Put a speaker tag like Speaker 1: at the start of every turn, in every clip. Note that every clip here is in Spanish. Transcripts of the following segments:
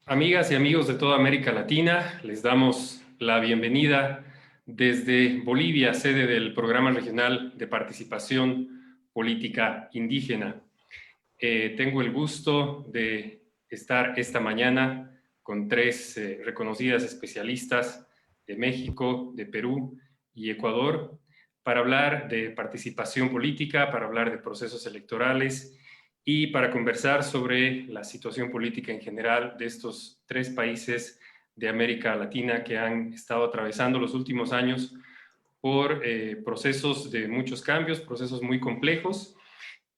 Speaker 1: Amigas y amigos de toda América Latina, les damos la bienvenida desde Bolivia, sede del Programa Regional de Participación Política Indígena. Tengo el gusto de estar esta mañana con tres reconocidas especialistas de México, de Perú y Ecuador para hablar de participación política, para hablar de procesos electorales y para conversar sobre la situación política en general de estos tres países de América Latina que han estado atravesando los últimos años por procesos de muchos cambios, procesos muy complejos,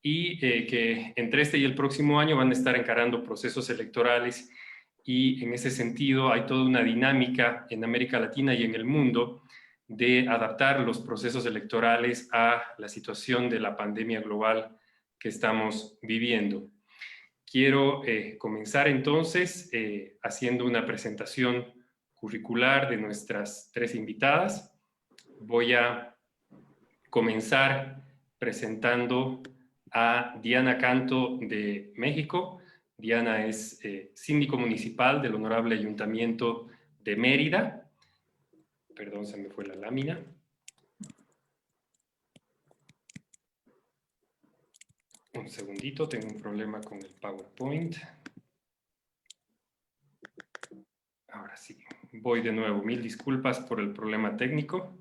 Speaker 1: y que entre este y el próximo año van a estar encarando procesos electorales, y en ese sentido hay toda una dinámica en América Latina y en el mundo de adaptar los procesos electorales a la situación de la pandemia global que estamos viviendo. Quiero comenzar entonces haciendo una presentación curricular de nuestras tres invitadas. Voy a comenzar presentando a Diana Canto de México. Diana es síndico municipal del Honorable Ayuntamiento de Mérida. Perdón, se me fue la lámina. Un segundito, tengo un problema con el PowerPoint. Ahora sí, voy de nuevo. Mil disculpas por el problema técnico.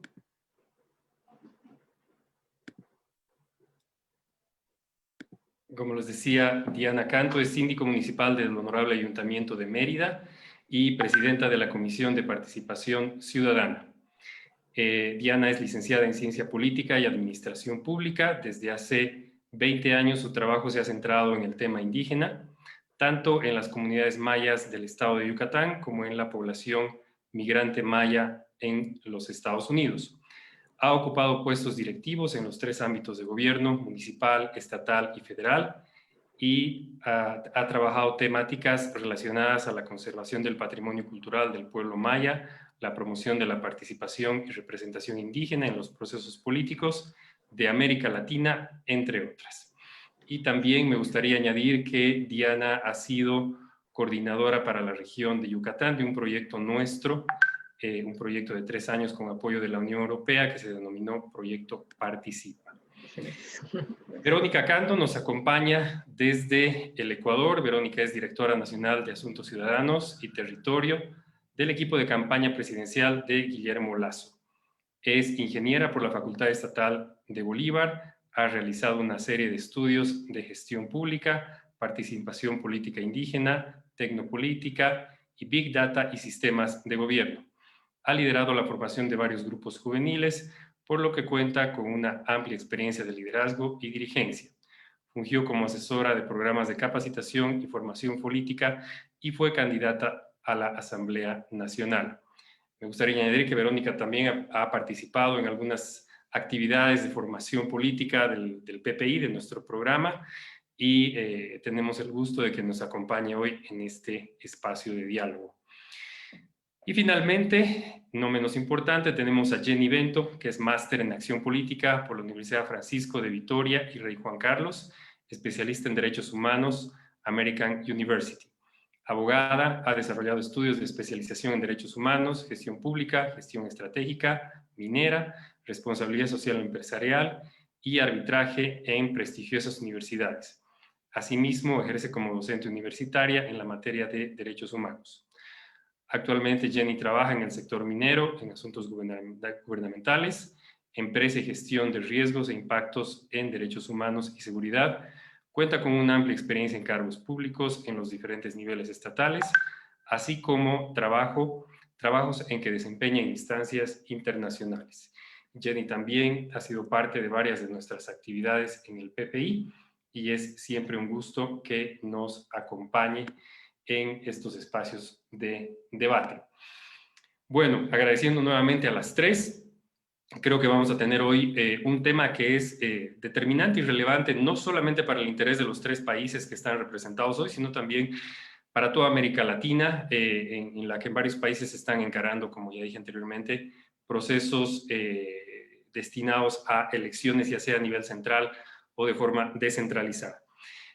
Speaker 1: Como les decía, Diana Canto es síndico municipal del Honorable Ayuntamiento de Mérida y presidenta de la Comisión de Participación Ciudadana. Diana es licenciada en Ciencia Política y Administración Pública. Desde hace 20 años su trabajo se ha centrado en el tema indígena, tanto en las comunidades mayas del estado de Yucatán como en la población migrante maya en los Estados Unidos. Ha ocupado puestos directivos en los tres ámbitos de gobierno: municipal, estatal y federal, y ha trabajado temáticas relacionadas a la conservación del patrimonio cultural del pueblo maya, la promoción de la participación y representación indígena en los procesos políticos de América Latina, entre otras. Y también me gustaría añadir que Diana ha sido coordinadora para la región de Yucatán de un proyecto nuestro, un proyecto de 3 años con apoyo de la Unión Europea que se denominó Proyecto Participa. Verónica Canto nos acompaña desde el Ecuador. Verónica es directora nacional de Asuntos Ciudadanos y Territorio del equipo de campaña presidencial de Guillermo Lasso. Es ingeniera por la Facultad Estatal de Bolívar, ha realizado una serie de estudios de gestión pública, participación política indígena, tecnopolítica y Big Data y sistemas de gobierno. Ha liderado la formación de varios grupos juveniles, por lo que cuenta con una amplia experiencia de liderazgo y dirigencia. Fungió como asesora de programas de capacitación y formación política y fue candidata a la Asamblea Nacional. Me gustaría añadir que Verónica también ha participado en algunas actividades de formación política del PPI, de nuestro programa, y tenemos el gusto de que nos acompañe hoy en este espacio de diálogo. Y finalmente, no menos importante, tenemos a Jenny Bento, que es máster en Acción Política por la Universidad Francisco de Vitoria y Rey Juan Carlos, especialista en Derechos Humanos, American University. Abogada, ha desarrollado estudios de especialización en Derechos Humanos, Gestión Pública, Gestión Estratégica, Minera, Responsabilidad Social Empresarial y Arbitraje en prestigiosas universidades. Asimismo, ejerce como docente universitaria en la materia de Derechos Humanos. Actualmente Jenny trabaja en el sector minero, en asuntos gubernamentales, empresa y gestión de riesgos e impactos en derechos humanos y seguridad. Cuenta con una amplia experiencia en cargos públicos en los diferentes niveles estatales, así como trabajos en que desempeña en instancias internacionales. Jenny también ha sido parte de varias de nuestras actividades en el PPI y es siempre un gusto que nos acompañe en estos espacios de debate. Bueno, agradeciendo nuevamente a las tres, creo que vamos a tener hoy un tema que es determinante y relevante no solamente para el interés de los tres países que están representados hoy, sino también para toda América Latina, en la que varios países están encarando, como ya dije anteriormente, procesos destinados a elecciones, ya sea a nivel central o de forma descentralizada.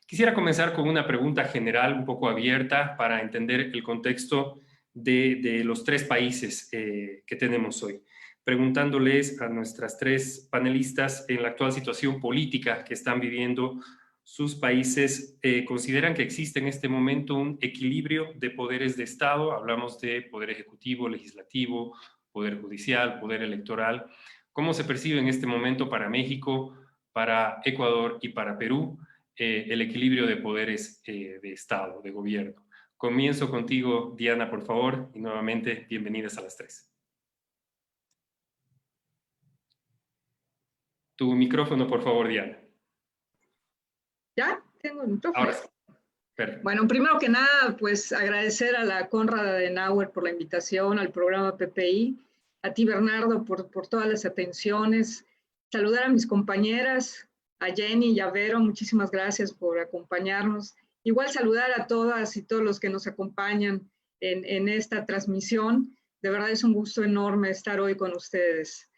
Speaker 1: Quisiera comenzar con una pregunta general, un poco abierta, para entender el contexto de los tres países que tenemos hoy. Preguntándoles a nuestras tres panelistas en la actual situación política que están viviendo sus países, ¿consideran que existe en este momento un equilibrio de poderes de Estado? Hablamos de poder ejecutivo, legislativo, poder judicial, poder electoral. ¿Cómo se percibe en este momento para México, para Ecuador y para Perú el equilibrio de poderes de Estado, de gobierno? Comienzo contigo, Diana, por favor, y nuevamente bienvenidas a las tres. Tu micrófono, por favor, Diana.
Speaker 2: ¿Ya? Tengo el micrófono.
Speaker 1: Ahora sí. Perfecto.
Speaker 2: Bueno, primero que nada, pues agradecer a la Konrad Adenauer por la invitación al programa PPI, a ti, Bernardo, por todas las atenciones, saludar a mis compañeras, a Jenny y a Vero, muchísimas gracias por acompañarnos. Igual saludar a todas y todos los que nos acompañan en esta transmisión. De verdad es un gusto enorme estar hoy con ustedes.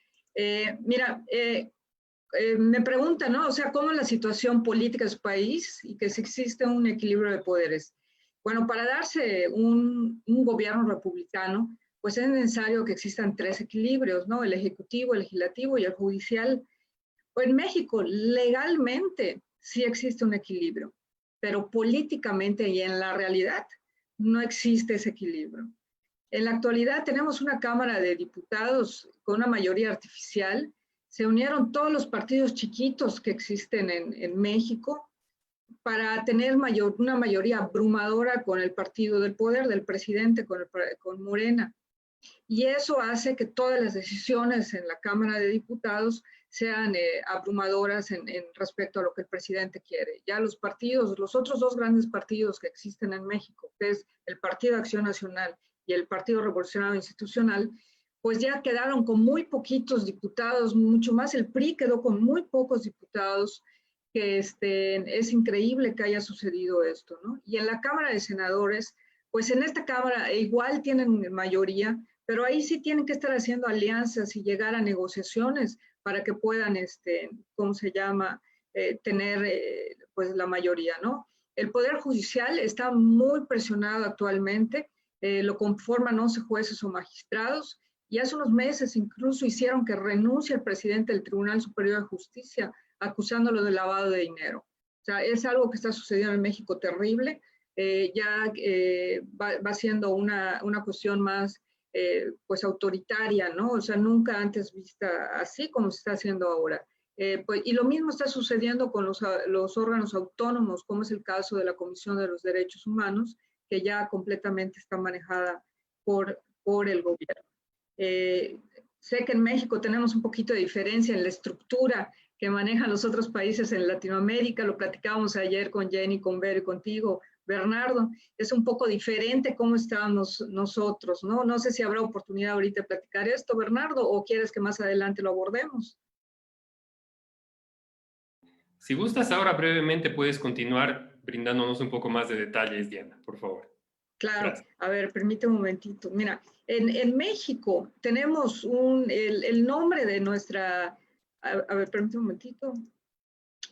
Speaker 2: Me preguntan, ¿no? O sea, ¿cómo es la situación política de su país y que si existe un equilibrio de poderes? Bueno, para darse un gobierno republicano, pues es necesario que existan tres equilibrios, ¿no? El ejecutivo, el legislativo y el judicial. Pues en México, legalmente, sí existe un equilibrio, pero políticamente y en la realidad no existe ese equilibrio. En la actualidad tenemos una Cámara de Diputados con una mayoría artificial. Se unieron todos los partidos chiquitos que existen en México para tener una mayoría abrumadora con el partido del poder, del presidente, con Morena. Y eso hace que todas las decisiones en la Cámara de Diputados sean abrumadoras en respecto a lo que el presidente quiere. Ya los partidos, los otros dos grandes partidos que existen en México, que es el Partido de Acción Nacional y el Partido Revolucionario Institucional, pues ya quedaron con muy poquitos diputados, mucho más el PRI quedó con muy pocos diputados, que es increíble que haya sucedido esto, ¿no? Y en la Cámara de Senadores, pues en esta Cámara igual tienen mayoría, pero ahí sí tienen que estar haciendo alianzas y llegar a negociaciones para que puedan, ¿cómo se llama?, tener pues la mayoría, ¿no? El Poder Judicial está muy presionado actualmente, lo conforman 11 jueces o magistrados, y hace unos meses incluso hicieron que renuncie el presidente del Tribunal Superior de Justicia, acusándolo de lavado de dinero. O sea, es algo que está sucediendo en México terrible, va siendo una cuestión más pues autoritaria, ¿no? O sea, nunca antes vista así como se está haciendo ahora. Pues, y lo mismo está sucediendo con los órganos autónomos, como es el caso de la Comisión de los Derechos Humanos, que ya completamente está manejada por el gobierno. Sé que en México tenemos un poquito de diferencia en la estructura que manejan los otros países en Latinoamérica, lo platicábamos ayer con Jenny, con Vero y contigo, Bernardo, es un poco diferente cómo estábamos nosotros, ¿no? No sé si habrá oportunidad ahorita de platicar esto, Bernardo, o quieres que más adelante lo abordemos.
Speaker 1: Si gustas, ahora brevemente puedes continuar brindándonos un poco más de detalles, Diana, por favor.
Speaker 2: Claro,
Speaker 1: Gracias.
Speaker 2: a ver, permíteme un momentito. Mira, en México tenemos el nombre de nuestra, a ver, permíteme un momentito.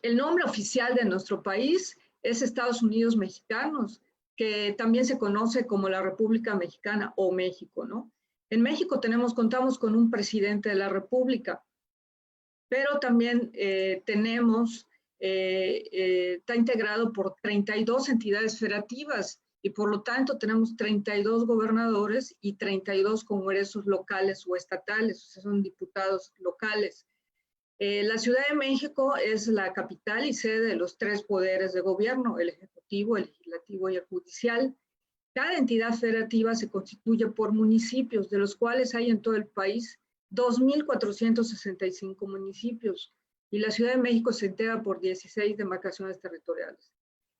Speaker 2: El nombre oficial de nuestro país es Estados Unidos Mexicanos, que también se conoce como la República Mexicana o México, ¿no? En México contamos con un presidente de la República, pero también está integrado por 32 entidades federativas y por lo tanto tenemos 32 gobernadores y 32 congresos locales o estatales, o sea, son diputados locales. La Ciudad de México es la capital y sede de los tres poderes de gobierno, el ejecutivo, el legislativo y el judicial. Cada entidad federativa se constituye por municipios, de los cuales hay en todo el país 2.465 municipios, y la Ciudad de México se integra por 16 demarcaciones territoriales.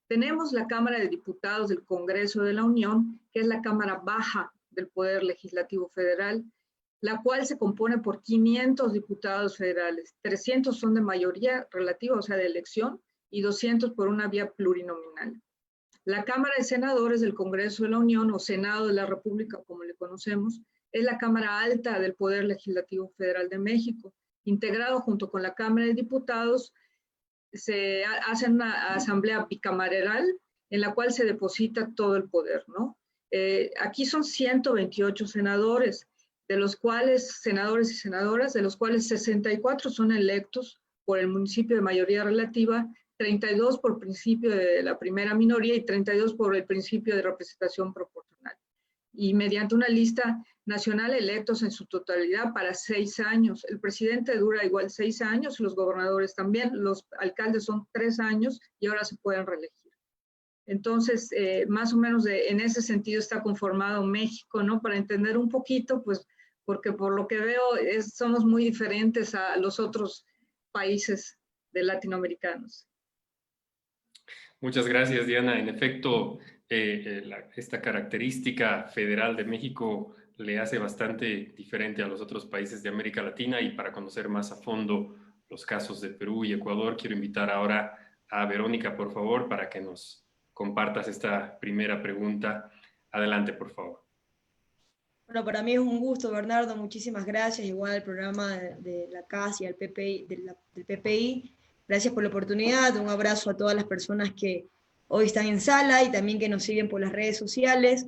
Speaker 2: Tenemos la Cámara de Diputados del Congreso de la Unión, que es la Cámara Baja del Poder Legislativo Federal, la cual se compone por 500 diputados federales. 300 son de mayoría relativa, o sea, de elección, y 200 por una vía plurinominal. La Cámara de Senadores del Congreso de la Unión, o Senado de la República, como le conocemos, es la Cámara Alta del Poder Legislativo Federal de México, integrado junto con la Cámara de Diputados, hace una asamblea bicameral en la cual se deposita todo el poder, ¿no? Aquí son 128 senadores, de los cuales, senadores y senadoras, de los cuales 64 son electos por el municipio de mayoría relativa, 32 por principio de la primera minoría y 32 por el principio de representación proporcional. Y mediante una lista nacional electos en su totalidad para 6 años. El presidente dura igual 6 años, los gobernadores también, los alcaldes son 3 años y ahora se pueden reelegir. Entonces, más o menos en ese sentido está conformado México, ¿no? Para entender un poquito, pues, porque por lo que veo somos muy diferentes a los otros países de latinoamericanos.
Speaker 1: Muchas gracias, Diana. En efecto, esta característica federal de México le hace bastante diferente a los otros países de América Latina, y para conocer más a fondo los casos de Perú y Ecuador, quiero invitar ahora a Verónica, por favor, para que nos compartas esta primera pregunta. Adelante, por favor.
Speaker 3: Bueno, para mí es un gusto, Bernardo, muchísimas gracias, igual al programa de la CAS y al PPI, del PPI. Gracias por la oportunidad, un abrazo a todas las personas que hoy están en sala y también que nos siguen por las redes sociales.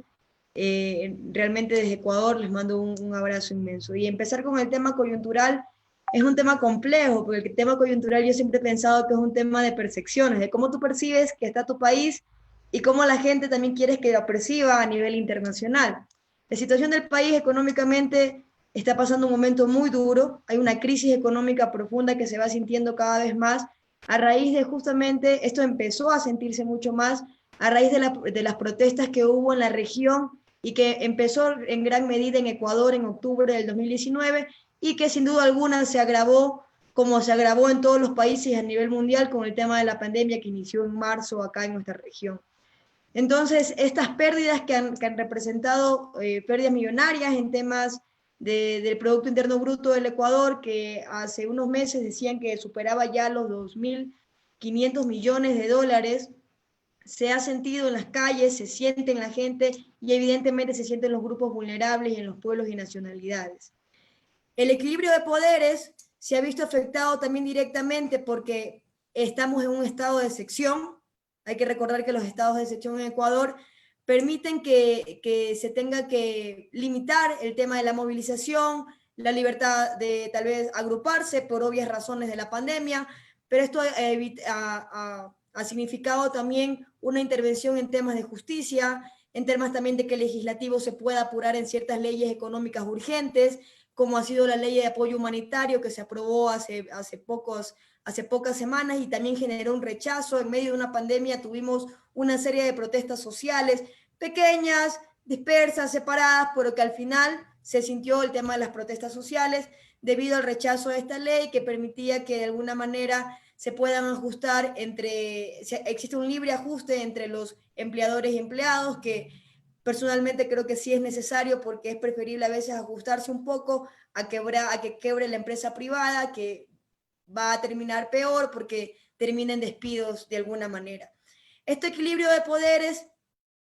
Speaker 3: Realmente desde Ecuador les mando un abrazo inmenso. Y empezar con el tema coyuntural es un tema complejo, porque el tema coyuntural yo siempre he pensado que es un tema de percepciones, de cómo tú percibes que está tu país y cómo la gente también quiere que lo perciba a nivel internacional. La situación del país económicamente está pasando un momento muy duro, hay una crisis económica profunda que se va sintiendo cada vez más a raíz de justamente, esto empezó a sentirse mucho más a raíz de las protestas que hubo en la región y que empezó en gran medida en Ecuador en octubre del 2019 y que sin duda alguna se agravó como se agravó en todos los países a nivel mundial con el tema de la pandemia que inició en marzo acá en nuestra región. Entonces, estas pérdidas que han representado pérdidas millonarias en temas del Producto Interno Bruto del Ecuador, que hace unos meses decían que superaba ya los 2.500 millones de dólares, se ha sentido en las calles, se siente en la gente y evidentemente se siente en los grupos vulnerables y en los pueblos y nacionalidades. El equilibrio de poderes se ha visto afectado también directamente porque estamos en un estado de excepción. Hay que recordar que los estados de excepción en Ecuador permiten que se tenga que limitar el tema de la movilización, la libertad de tal vez agruparse por obvias razones de la pandemia, pero esto ha significado también una intervención en temas de justicia, en temas también de que el legislativo se pueda apurar en ciertas leyes económicas urgentes, como ha sido la ley de apoyo humanitario que se aprobó hace pocas semanas y también generó un rechazo. En medio de una pandemia tuvimos una serie de protestas sociales, pequeñas, dispersas, separadas, pero que al final se sintió el tema de las protestas sociales debido al rechazo de esta ley que permitía que de alguna manera se puedan ajustar existe un libre ajuste entre los empleadores y empleados, que personalmente creo que sí es necesario porque es preferible a veces ajustarse un poco a que quiebre la empresa privada, que va a terminar peor porque terminen despidos de alguna manera. Este equilibrio de poderes,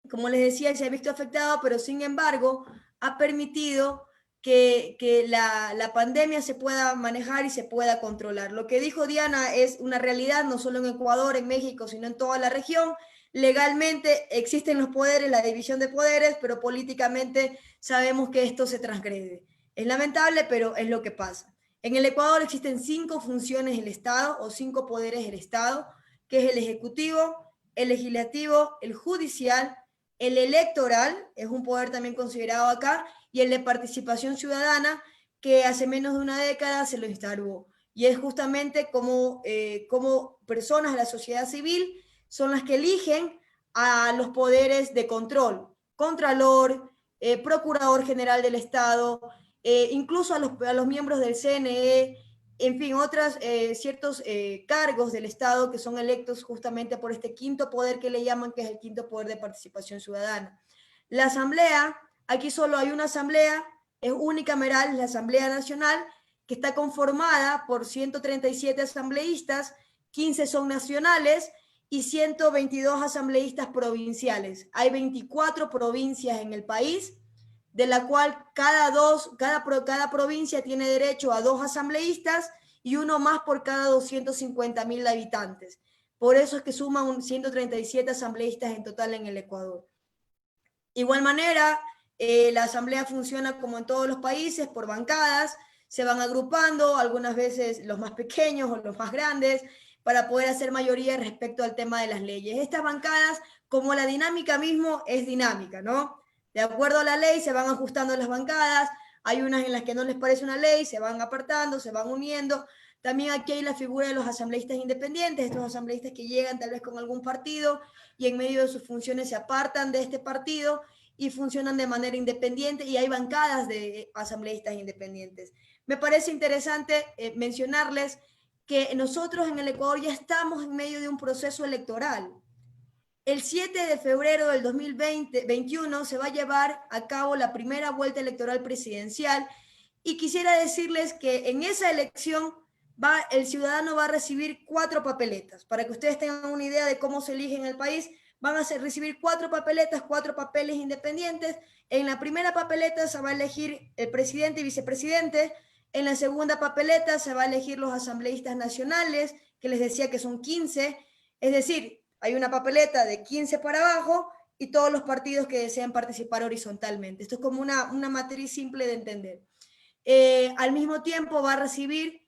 Speaker 3: como les decía, se ha visto afectado, pero sin embargo ha permitido que la pandemia se pueda manejar y se pueda controlar. Lo que dijo Diana es una realidad, no solo en Ecuador, en México, sino en toda la región. Legalmente existen los poderes, la división de poderes, pero políticamente sabemos que esto se transgrede. Es lamentable, pero es lo que pasa. En el Ecuador existen 5 funciones del Estado o 5 poderes del Estado, que es el ejecutivo, el legislativo, el judicial, el electoral, es un poder también considerado acá, y el de participación ciudadana, que hace menos de una década se lo instaló. Y es justamente como personas de la sociedad civil son las que eligen a los poderes de control, contralor, procurador general del Estado, incluso a los miembros del CNE, en fin, ciertos cargos del Estado que son electos justamente por este quinto poder que le llaman, que es el quinto poder de participación ciudadana. La asamblea, aquí solo hay una asamblea, es unicameral, es la Asamblea Nacional, que está conformada por 137 asambleístas, 15 son nacionales y 122 asambleístas provinciales. Hay 24 provincias en el país, de la cual cada provincia tiene derecho a 2 asambleístas y uno más por cada 250.000 habitantes. Por eso es que suman 137 asambleístas en total en el Ecuador. Igual manera, la asamblea funciona como en todos los países, por bancadas, se van agrupando, algunas veces los más pequeños o los más grandes, para poder hacer mayoría respecto al tema de las leyes. Estas bancadas, como la dinámica mismo, es dinámica, ¿no? De acuerdo a la ley se van ajustando las bancadas, hay unas en las que no les parece una ley, se van apartando, se van uniendo. También aquí hay la figura de los asambleístas independientes, estos asambleístas que llegan tal vez con algún partido y en medio de sus funciones se apartan de este partido y funcionan de manera independiente, y hay bancadas de asambleístas independientes. Me parece interesante mencionarles que nosotros en el Ecuador ya estamos en medio de un proceso electoral. El 7 de febrero del 2021 se va a llevar a cabo la primera vuelta electoral presidencial, y quisiera decirles que en esa elección el ciudadano va a recibir 4 papeletas. Para que ustedes tengan una idea de cómo se elige en el país, van a recibir 4 papeletas, 4 papeles independientes. En la primera papeleta se va a elegir el presidente y vicepresidente. En la segunda papeleta se va a elegir los asambleístas nacionales, que les decía que son 15. Es decir, hay una papeleta de 15 para abajo y todos los partidos que desean participar horizontalmente. Esto es como una matriz simple de entender. Al mismo tiempo va a recibir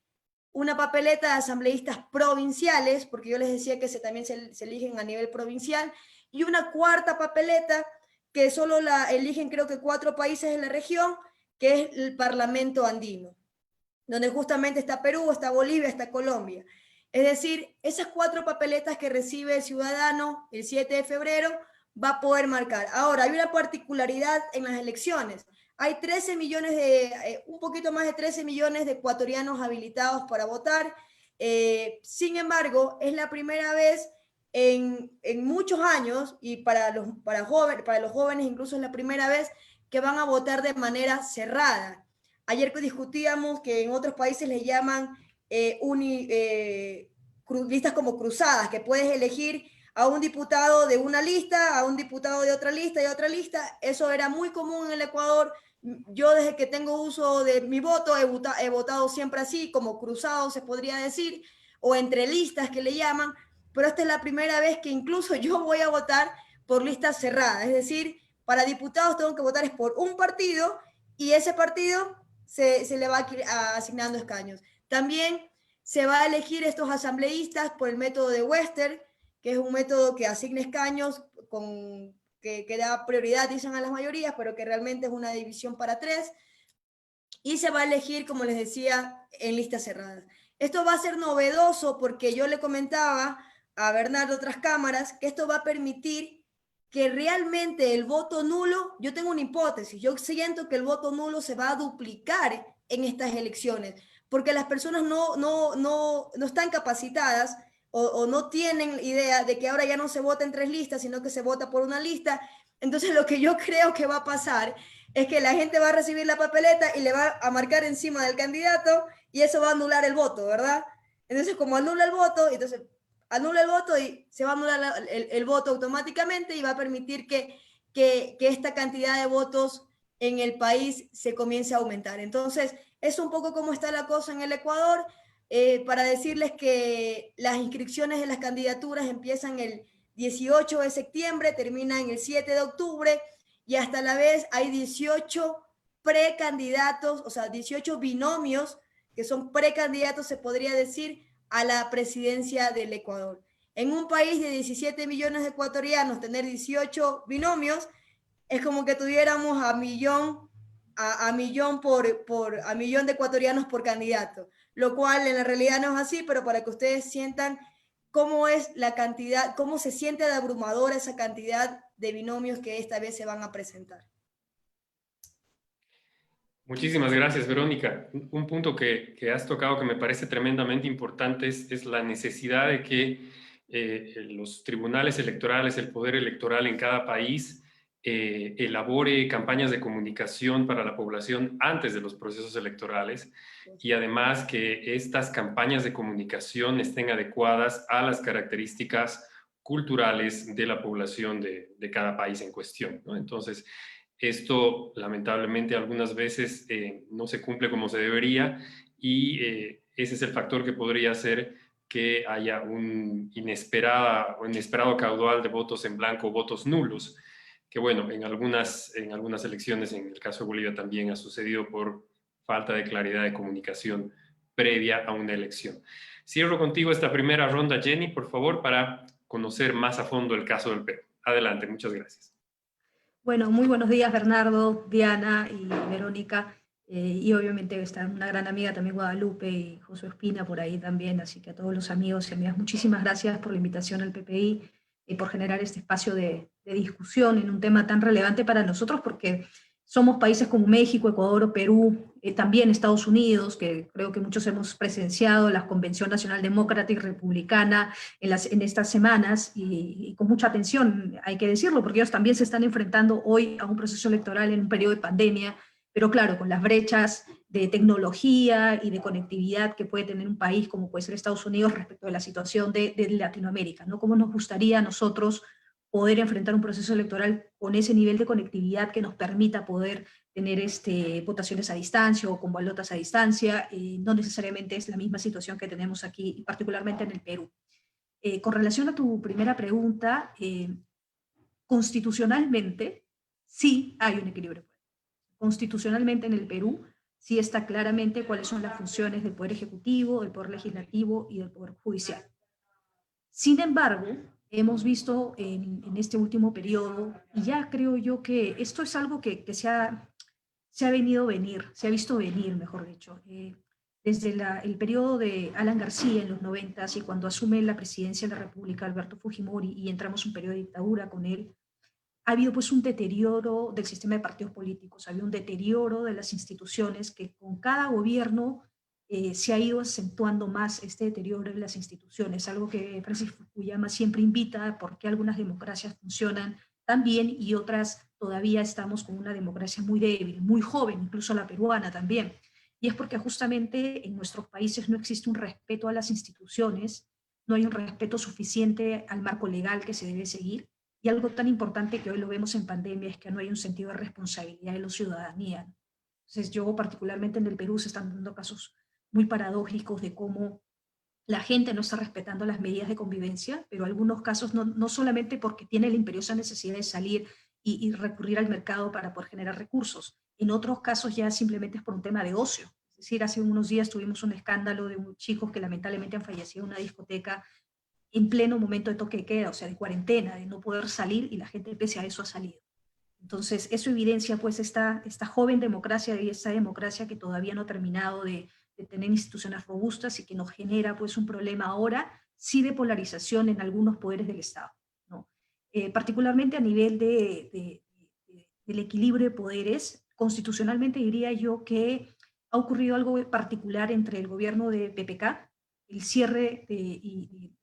Speaker 3: una papeleta de asambleístas provinciales, porque yo les decía que también se eligen a nivel provincial, y una cuarta papeleta que solo la eligen creo que 4 países en la región, que es el Parlamento Andino, donde justamente está Perú, está Bolivia, está Colombia. Es decir, esas 4 papeletas que recibe el ciudadano el 7 de febrero va a poder marcar. Ahora, hay una particularidad en las elecciones. Hay 13 millones un poquito más de 13 millones de ecuatorianos habilitados para votar. Sin embargo, es la primera vez en muchos años, y para los jóvenes incluso es la primera vez que van a votar de manera cerrada. Ayer discutíamos que en otros países le llaman listas como cruzadas, que puedes elegir a un diputado de una lista, a un diputado de otra lista y otra lista. Eso era muy común en el Ecuador. Yo desde que tengo uso de mi voto he votado siempre así, como cruzado se podría decir, o entre listas que le llaman, pero esta es la primera vez que incluso yo voy a votar por listas cerradas. Es decir, para diputados tengo que votar por un partido, y ese partido se le va asignando escaños. También se va a elegir estos asambleístas por el método de Wester, que es un método que asigna escaños que da prioridad, dicen, a las mayorías, pero que realmente es una división para 3, y se va a elegir, como les decía, en listas cerradas. Esto va a ser novedoso porque yo le comentaba a Bernardo otras cámaras que esto va a permitir que realmente el voto nulo, yo tengo una hipótesis, yo siento que el voto nulo se va a duplicar en estas elecciones, porque las personas no están capacitadas o no tienen idea de que ahora ya no se vota en 3 listas, sino que se vota por una lista. Entonces lo que yo creo que va a pasar es que la gente va a recibir la papeleta y le va a marcar encima del candidato, y eso va a anular el voto, ¿verdad? Entonces, como anula el voto, entonces anula el voto y se va a anular el voto automáticamente, y va a permitir que esta cantidad de votos en el país se comience a aumentar. Entonces, es un poco como está la cosa en el Ecuador. Para decirles que las inscripciones de las candidaturas empiezan el 18 de septiembre, terminan el 7 de octubre, y hasta la vez hay 18 precandidatos, o sea, 18 binomios que son precandidatos, se podría decir, a la presidencia del Ecuador. En un país de 17 millones de ecuatorianos, tener 18 binomios es como que tuviéramos a millón de ecuatorianos por candidato, lo cual en la realidad no es así, pero para que ustedes sientan cómo es la cantidad, cómo se siente de abrumadora esa cantidad de binomios que esta vez se van a presentar.
Speaker 1: Muchísimas gracias, Verónica. Un punto que has tocado que me parece tremendamente importante es la necesidad de que los tribunales electorales, el poder electoral en cada país, elabore campañas de comunicación para la población antes de los procesos electorales, y además que estas campañas de comunicación estén adecuadas a las características culturales de la población de cada país en cuestión, ¿no? Entonces, esto lamentablemente algunas veces no se cumple como se debería, y ese es el factor que podría hacer que haya un inesperado caudal de votos en blanco, votos nulos, que bueno, en algunas elecciones, en el caso de Bolivia también ha sucedido por falta de claridad de comunicación previa a una elección. Cierro contigo esta primera ronda, Jenny, por favor, para conocer más a fondo el caso del Perú. Adelante, muchas gracias.
Speaker 4: Bueno, muy buenos días, Bernardo, Diana y Verónica. Y obviamente está una gran amiga también, Guadalupe, y Josué Espina por ahí también. Así que a todos los amigos y amigas, muchísimas gracias por la invitación al PPI y por generar este espacio de discusión en un tema tan relevante para nosotros, porque somos países como México, Ecuador o Perú, también Estados Unidos, que creo que muchos hemos presenciado la Convención Nacional Demócrata y Republicana en estas semanas, y con mucha atención, hay que decirlo, porque ellos también se están enfrentando hoy a un proceso electoral en un periodo de pandemia, pero claro, con las brechas de tecnología y de conectividad que puede tener un país como puede ser Estados Unidos respecto de la situación de Latinoamérica, ¿no? ¿Cómo nos gustaría a nosotros poder enfrentar un proceso electoral con ese nivel de conectividad que nos permita poder tener votaciones a distancia o con balotas a distancia? No necesariamente es la misma situación que tenemos aquí, particularmente en el Perú. Con relación a tu primera pregunta, constitucionalmente sí hay un equilibrio. Constitucionalmente en el Perú sí está claramente cuáles son las funciones del Poder Ejecutivo, del Poder Legislativo y del Poder Judicial. Sin embargo, hemos visto en este último periodo, y ya creo yo que esto es algo que se ha se ha visto venir, mejor dicho, desde el periodo de Alan García en los 90 y cuando asume la presidencia de la República Alberto Fujimori y entramos en un periodo de dictadura con él, ha habido pues un deterioro del sistema de partidos políticos, ha habido un deterioro de las instituciones que con cada gobierno se ha ido acentuando más este deterioro de las instituciones, algo que Francis Fukuyama siempre invita a por qué algunas democracias funcionan tan bien y otras todavía estamos con una democracia muy débil, muy joven, incluso la peruana también. Y es porque justamente en nuestros países no existe un respeto a las instituciones, no hay un respeto suficiente al marco legal que se debe seguir. Y algo tan importante que hoy lo vemos en pandemia es que no hay un sentido de responsabilidad de la ciudadanía. Entonces yo particularmente en el Perú se están dando casos muy paradójicos de cómo la gente no está respetando las medidas de convivencia, pero en algunos casos no solamente porque tiene la imperiosa necesidad de salir y recurrir al mercado para poder generar recursos, en otros casos ya simplemente es por un tema de ocio. Es decir, hace unos días tuvimos un escándalo de chicos que lamentablemente han fallecido en una discoteca en pleno momento de toque de queda, o sea, de cuarentena, de no poder salir, y la gente pese a eso ha salido. Entonces, eso evidencia pues esta joven democracia y esta democracia que todavía no ha terminado de tener instituciones robustas y que nos genera pues un problema ahora, sí de polarización en algunos poderes del Estado, ¿no? Particularmente a nivel del equilibrio de poderes, constitucionalmente diría yo que ha ocurrido algo particular entre el gobierno de PPK, el cierre y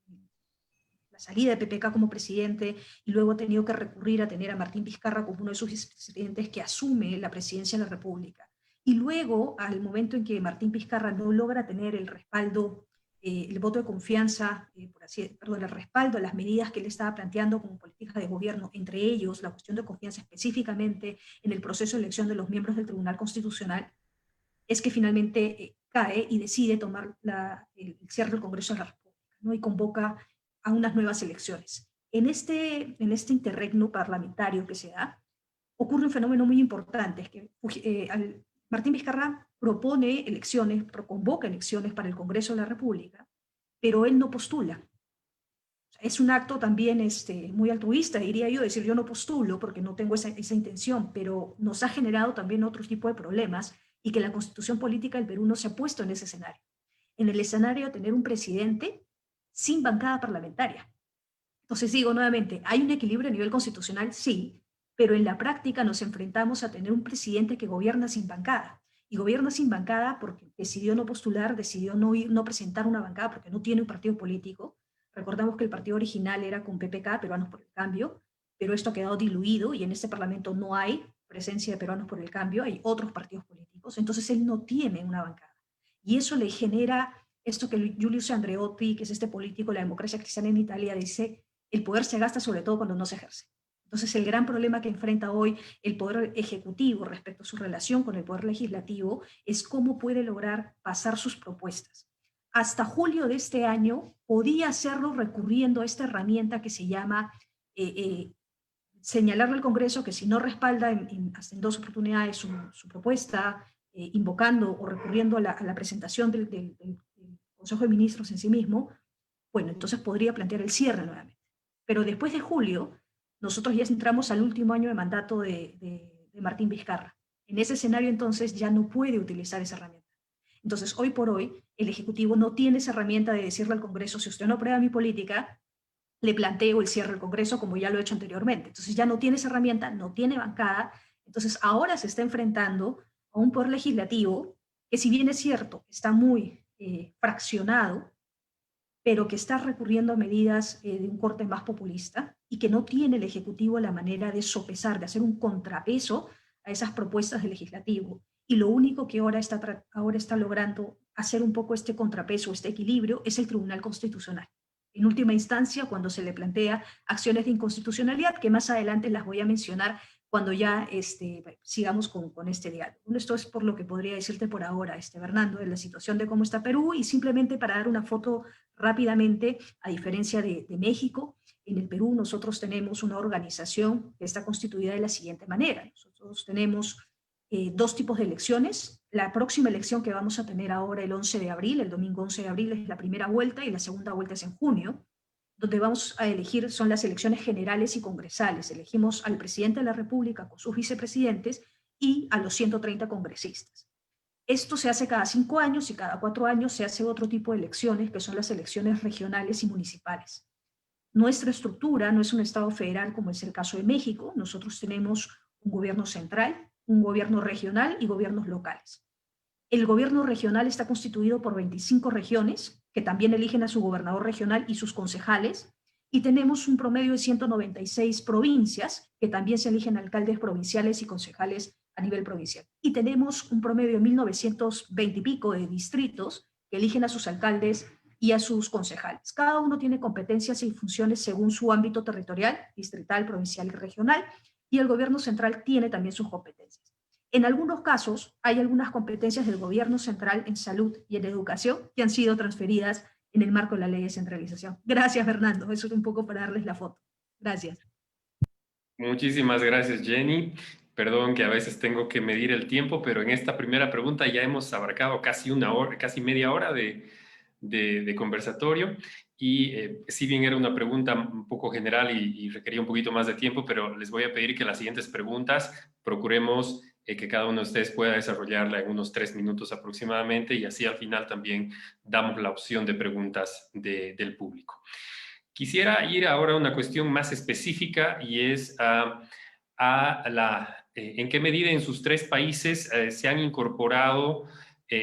Speaker 4: la salida de PPK como presidente, y luego ha tenido que recurrir a tener a Martín Vizcarra como uno de sus vicepresidentes que asume la presidencia de la República. Y luego, al momento en que Martín Vizcarra no logra tener el respaldo, el voto de confianza, el respaldo a las medidas que él estaba planteando como política de gobierno, entre ellos la cuestión de confianza específicamente en el proceso de elección de los miembros del Tribunal Constitucional, es que finalmente cae y decide tomar el cierre del Congreso de la República, ¿no? Y convoca a unas nuevas elecciones. En este interregno parlamentario que se da, ocurre un fenómeno muy importante, es que Martín Vizcarra propone elecciones, convoca elecciones para el Congreso de la República, pero él no postula. O sea, es un acto también muy altruista, diría yo, decir yo no postulo porque no tengo esa intención, pero nos ha generado también otro tipo de problemas y que la Constitución política del Perú no se ha puesto en ese escenario. En el escenario de tener un presidente sin bancada parlamentaria. Entonces digo nuevamente, ¿hay un equilibrio a nivel constitucional? Sí, pero en la práctica nos enfrentamos a tener un presidente que gobierna sin bancada. Y gobierna sin bancada porque decidió no postular, decidió no presentar una bancada porque no tiene un partido político. Recordamos que el partido original era con PPK, Peruanos por el Cambio, pero esto ha quedado diluido y en este Parlamento no hay presencia de Peruanos por el Cambio, hay otros partidos políticos, entonces él no tiene una bancada. Y eso le genera esto que Giulio Andreotti, que es este político de la democracia cristiana en Italia, dice, el poder se gasta sobre todo cuando no se ejerce. Entonces el gran problema que enfrenta hoy el Poder Ejecutivo respecto a su relación con el Poder Legislativo es cómo puede lograr pasar sus propuestas. hasta julio de este año podía hacerlo recurriendo a esta herramienta que se llama señalarle al Congreso que si no respalda hasta en 2 oportunidades su propuesta, invocando o recurriendo a la presentación del Consejo de Ministros en sí mismo, bueno, entonces podría plantear el cierre nuevamente. Pero después de julio, nosotros ya entramos al último año de mandato de Martín Vizcarra. En ese escenario, entonces, ya no puede utilizar esa herramienta. Entonces, hoy por hoy, el Ejecutivo no tiene esa herramienta de decirle al Congreso, si usted no aprueba mi política, le planteo el cierre del Congreso, como ya lo he hecho anteriormente. Entonces, ya no tiene esa herramienta, no tiene bancada. Entonces, ahora se está enfrentando a un poder legislativo que, si bien es cierto, está muy fraccionado, pero que está recurriendo a medidas de un corte más populista y que no tiene el Ejecutivo la manera de sopesar, de hacer un contrapeso a esas propuestas del Legislativo. Y lo único que ahora está logrando hacer un poco este contrapeso, este equilibrio, es el Tribunal Constitucional. En última instancia, cuando se le plantea acciones de inconstitucionalidad, que más adelante las voy a mencionar cuando ya sigamos con este diálogo. Esto es por lo que podría decirte por ahora, Bernardo, de la situación de cómo está Perú, y simplemente para dar una foto rápidamente, a diferencia de México, en el Perú nosotros tenemos una organización que está constituida de la siguiente manera. Nosotros tenemos 2 tipos de elecciones. La próxima elección que vamos a tener ahora el 11 de abril, el domingo 11 de abril, es la primera vuelta y la segunda vuelta es en junio. Donde vamos a elegir son las elecciones generales y congresales. Elegimos al presidente de la República con sus vicepresidentes y a los 130 congresistas. Esto se hace cada 5 años y cada 4 años se hace otro tipo de elecciones, que son las elecciones regionales y municipales. Nuestra estructura no es un Estado federal como es el caso de México. Nosotros tenemos un gobierno central, un gobierno regional y gobiernos locales. El gobierno regional está constituido por 25 regiones, que también eligen a su gobernador regional y sus concejales, y tenemos un promedio de 196 provincias, que también se eligen alcaldes provinciales y concejales a nivel provincial. Y tenemos un promedio de 1920 y pico de distritos, que eligen a sus alcaldes y a sus concejales. Cada uno tiene competencias y funciones según su ámbito territorial, distrital, provincial y regional, y el gobierno central tiene también sus competencias. En algunos casos, hay algunas competencias del gobierno central en salud y en educación que han sido transferidas en el marco de la ley de centralización. Gracias, Fernando. Eso es un poco para darles la foto. Gracias.
Speaker 1: Muchísimas gracias, Jenny. Perdón que a veces tengo que medir el tiempo, pero en esta primera pregunta ya hemos abarcado casi una hora, casi media hora de conversatorio. Y si bien era una pregunta un poco general y requería un poquito más de tiempo, pero les voy a pedir que las siguientes preguntas procuremos que cada uno de ustedes pueda desarrollarla en unos 3 minutos aproximadamente, y así al final también damos la opción de preguntas del público. Quisiera ir ahora a una cuestión más específica, y es en qué medida en sus 3 países se han incorporado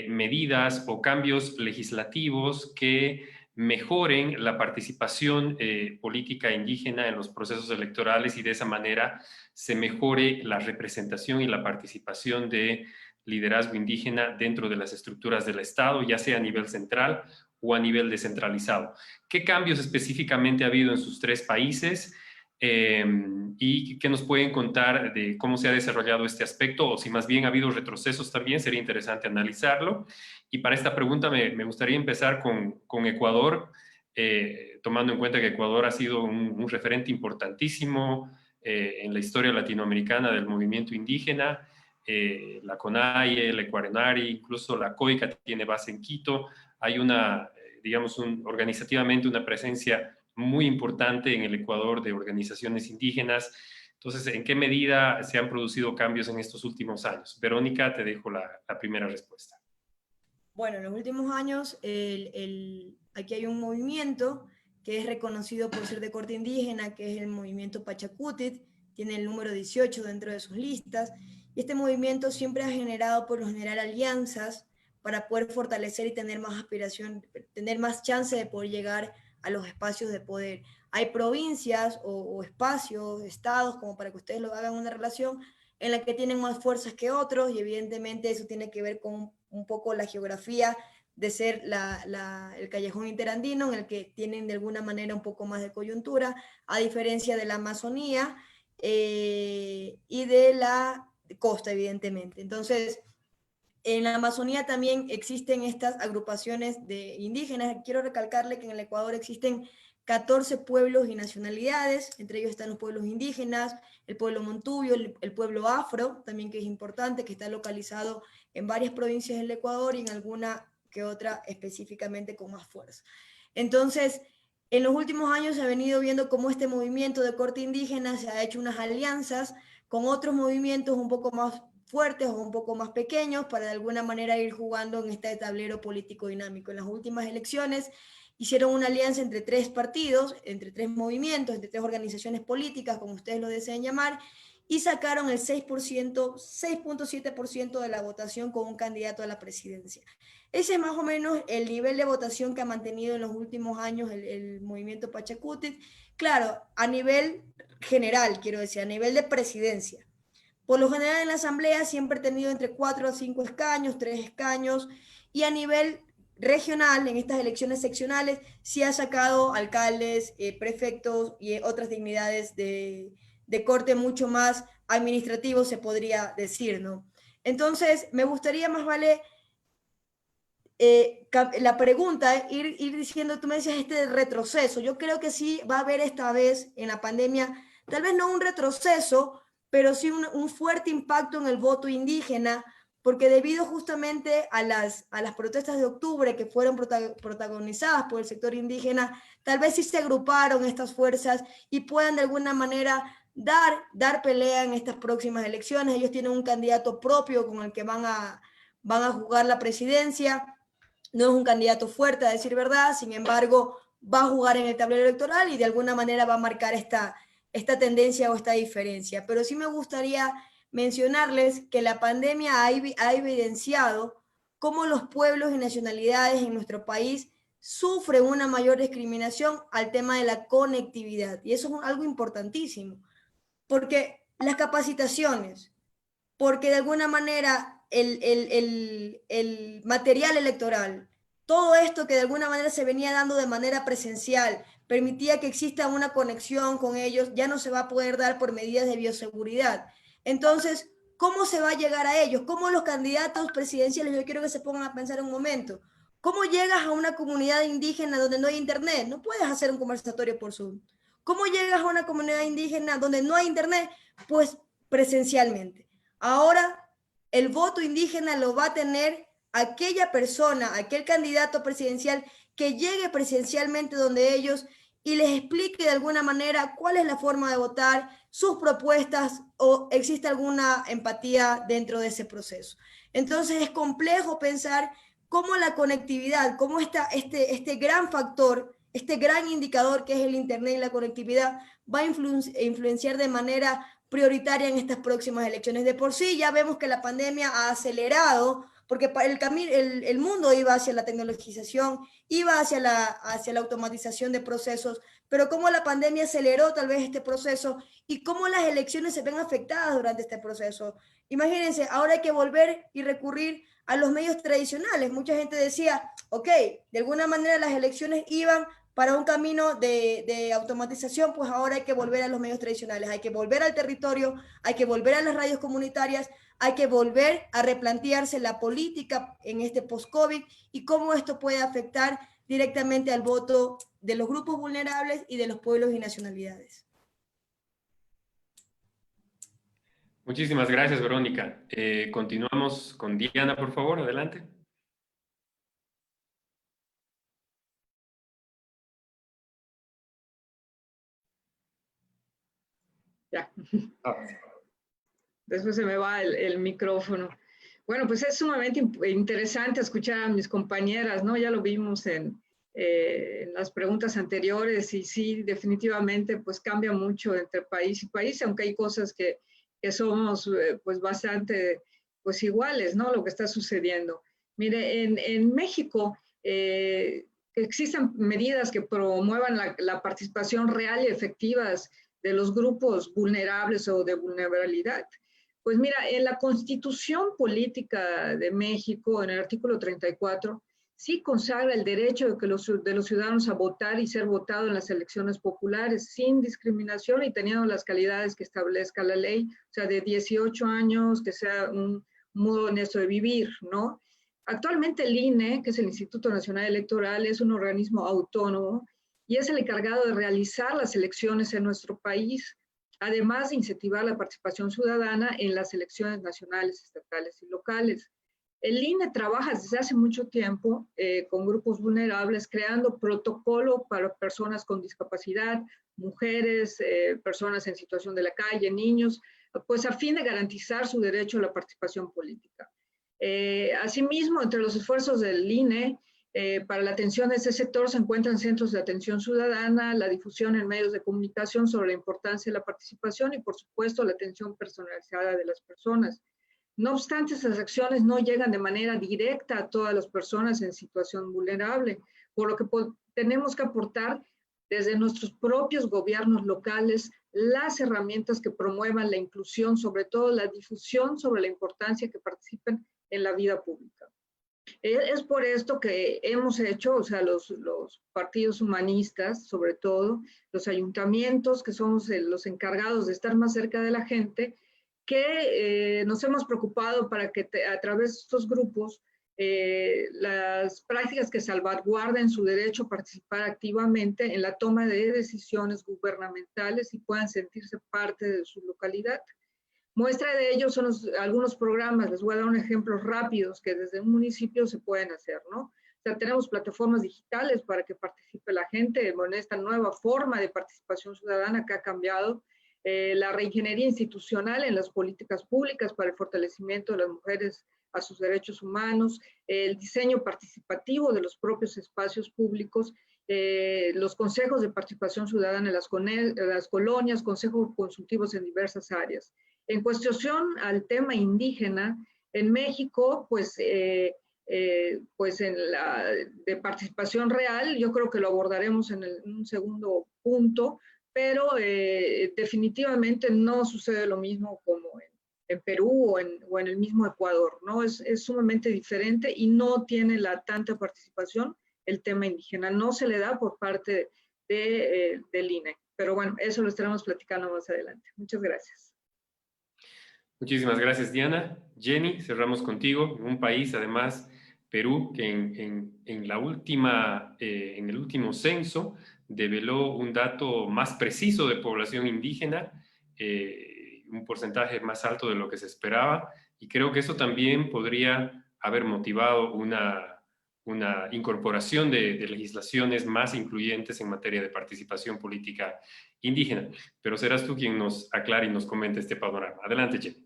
Speaker 1: medidas o cambios legislativos que mejoren la participación política indígena en los procesos electorales, y de esa manera se mejore la representación y la participación de liderazgo indígena dentro de las estructuras del Estado, ya sea a nivel central o a nivel descentralizado. ¿Qué cambios específicamente ha habido en sus 3 países? ¿Y qué nos pueden contar de cómo se ha desarrollado este aspecto? O si más bien ha habido retrocesos también, sería interesante analizarlo. Y para esta pregunta me gustaría empezar con Ecuador, tomando en cuenta que Ecuador ha sido un referente importantísimo en la historia latinoamericana del movimiento indígena. La CONAIE, la Ecuarenari, incluso la COICA tiene base en Quito. Hay organizativamente una presencia muy importante en el Ecuador de organizaciones indígenas. Entonces, ¿en qué medida se han producido cambios en estos últimos años? Verónica, te dejo la primera respuesta.
Speaker 3: Bueno, en los últimos años aquí hay un movimiento que es reconocido por ser de corte indígena, que es el movimiento Pachacutit, tiene el número 18 dentro de sus listas, y este movimiento siempre ha generado por lo general alianzas para poder fortalecer y tener más aspiración, tener más chance de poder llegar a los espacios de poder. Hay provincias o espacios, estados, como para que ustedes lo hagan una relación, en la que tienen más fuerzas que otros, y evidentemente eso tiene que ver con un poco la geografía de ser el callejón interandino, en el que tienen de alguna manera un poco más de coyuntura, a diferencia de la Amazonía y de la costa, evidentemente. Entonces, en la Amazonía también existen estas agrupaciones de indígenas. Quiero recalcarle que en el Ecuador existen 14 pueblos y nacionalidades, entre ellos están los pueblos indígenas, el pueblo montubio, el pueblo afro, también que es importante, que está localizado en varias provincias del Ecuador y en alguna que otra específicamente con más fuerza. Entonces, en los últimos años se ha venido viendo cómo este movimiento de corte indígena se ha hecho unas alianzas con otros movimientos un poco más fuertes o un poco más pequeños para de alguna manera ir jugando en este tablero político dinámico. En las últimas elecciones hicieron una alianza entre 3 partidos, entre 3 movimientos, entre 3 organizaciones políticas, como ustedes lo deseen llamar, y sacaron el 6.7% de la votación con un candidato a la presidencia. Ese es más o menos el nivel de votación que ha mantenido en los últimos años el movimiento Pachacutic. Claro, a nivel general, quiero decir, a nivel de presidencia. Por lo general en la asamblea siempre he tenido entre 4 a 5 escaños, 3 escaños, y a nivel regional, en estas elecciones seccionales, sí ha sacado alcaldes, prefectos y otras dignidades de corte mucho más administrativo, se podría decir, ¿no? Entonces, me gustaría más vale la pregunta, ir diciendo, tú me decías este retroceso, yo creo que sí va a haber esta vez en la pandemia, tal vez no un retroceso, pero sí un fuerte impacto en el voto indígena, porque debido justamente a las protestas de octubre que fueron protagonizadas por el sector indígena, tal vez sí se agruparon estas fuerzas y puedan de alguna manera dar pelea en estas próximas elecciones. Ellos tienen un candidato propio con el que van a jugar la presidencia. No es un candidato fuerte, a decir verdad, sin embargo, va a jugar en el tablero electoral y de alguna manera va a marcar esta tendencia o esta diferencia. Pero sí me gustaría mencionarles que la pandemia ha evidenciado cómo los pueblos y nacionalidades en nuestro país sufren una mayor discriminación al tema de la conectividad. Y eso es algo importantísimo, porque las capacitaciones, porque de alguna manera el material electoral, todo esto que de alguna manera se venía dando de manera presencial, permitía que exista una conexión con ellos, ya no se va a poder dar por medidas de bioseguridad. Entonces, ¿cómo se va a llegar a ellos? ¿Cómo los candidatos presidenciales, yo quiero que se pongan a pensar un momento, cómo llegas a una comunidad indígena donde no hay internet? No puedes hacer un conversatorio por Zoom. ¿Cómo llegas a una comunidad indígena donde no hay internet? Pues presencialmente. Ahora, el voto indígena lo va a tener aquella persona, aquel candidato presidencial que llegue presencialmente donde ellos y les explique de alguna manera cuál es la forma de votar, sus propuestas o existe alguna empatía dentro de ese proceso. Entonces es complejo pensar cómo la conectividad, cómo este gran factor, este gran indicador que es el internet y la conectividad va a influenciar de manera prioritaria en estas próximas elecciones. De por sí ya vemos que la pandemia ha acelerado, porque el mundo iba hacia la tecnologización, iba hacia la automatización de procesos, pero cómo la pandemia aceleró tal vez este proceso y cómo las elecciones se ven afectadas durante este proceso. Imagínense, ahora hay que volver y recurrir a los medios tradicionales. Mucha gente decía, ok, de alguna manera las elecciones iban para un camino de automatización, pues ahora hay que volver a los medios tradicionales, hay que volver al territorio, hay que volver a las radios comunitarias, hay que volver a replantearse la política en este post-COVID y cómo esto puede afectar directamente al voto de los grupos vulnerables y de los pueblos y nacionalidades.
Speaker 1: Muchísimas gracias, Verónica. Continuamos con Diana, por favor, adelante.
Speaker 2: Ya. Después se me va el micrófono. Bueno, pues es sumamente interesante escuchar a mis compañeras, ¿no? Ya lo vimos en las preguntas anteriores y sí, definitivamente, pues cambia mucho entre país y país, aunque hay cosas que somos pues bastante pues iguales, ¿no? Lo que está sucediendo. Mire, en México existen medidas que promuevan la participación real y efectivas de los grupos vulnerables o de vulnerabilidad. Pues mira, en la Constitución Política de México, en el artículo 34, sí consagra el derecho de los ciudadanos a votar y ser votados en las elecciones populares sin discriminación y teniendo las calidades que establezca la ley, o sea, de 18 años, que sea un modo honesto de vivir, ¿no? Actualmente el INE, que es el Instituto Nacional Electoral, es un organismo autónomo y es el encargado de realizar las elecciones en nuestro país, además de incentivar la participación ciudadana en las elecciones nacionales, estatales y locales. El INE trabaja desde hace mucho tiempo con grupos vulnerables, creando protocolo para personas con discapacidad, mujeres, personas en situación de la calle, niños, pues a fin de garantizar su derecho a la participación política. Asimismo, entre los esfuerzos del INE para la atención de este sector se encuentran centros de atención ciudadana, la difusión en medios de comunicación sobre la importancia de la participación y, por supuesto, la atención personalizada de las personas. No obstante, esas acciones no llegan de manera directa a todas las personas en situación vulnerable, por lo que tenemos que aportar desde nuestros propios gobiernos locales las herramientas que promuevan la inclusión, sobre todo la difusión sobre la importancia que participen en la vida pública. Es por esto que hemos hecho, o sea, los partidos humanistas, sobre todo, los ayuntamientos, que somos los encargados de estar más cerca de la gente, que nos hemos preocupado para que a través de estos grupos las prácticas que salvaguarden su derecho a participar activamente en la toma de decisiones gubernamentales y puedan sentirse parte de su localidad. Muestra de ello son algunos programas, les voy a dar unos ejemplos rápidos que desde un municipio se pueden hacer, ¿no? O sea, tenemos plataformas digitales para que participe la gente en esta nueva forma de participación ciudadana que ha cambiado, la reingeniería institucional en las políticas públicas para el fortalecimiento de las mujeres a sus derechos humanos, el diseño participativo de los propios espacios públicos, los consejos de participación ciudadana en las colonias, consejos consultivos en diversas áreas. En cuestión al tema indígena, en México, pues en la de participación real, yo creo que lo abordaremos en un segundo punto, pero definitivamente no sucede lo mismo como en Perú o en el mismo Ecuador, ¿no? Es sumamente diferente y no tiene tanta participación el tema indígena, no se le da por parte del INE. Pero bueno, eso lo estaremos platicando más adelante. Muchas gracias.
Speaker 1: Muchísimas gracias, Diana. Jenny, cerramos contigo. En un país, además, Perú, que en el último censo develó un dato más preciso de población indígena, un porcentaje más alto de lo que se esperaba, y creo que eso también podría haber motivado una incorporación de legislaciones más incluyentes en materia de participación política indígena. Pero serás tú quien nos aclare y nos comente este panorama. Adelante, Jenny.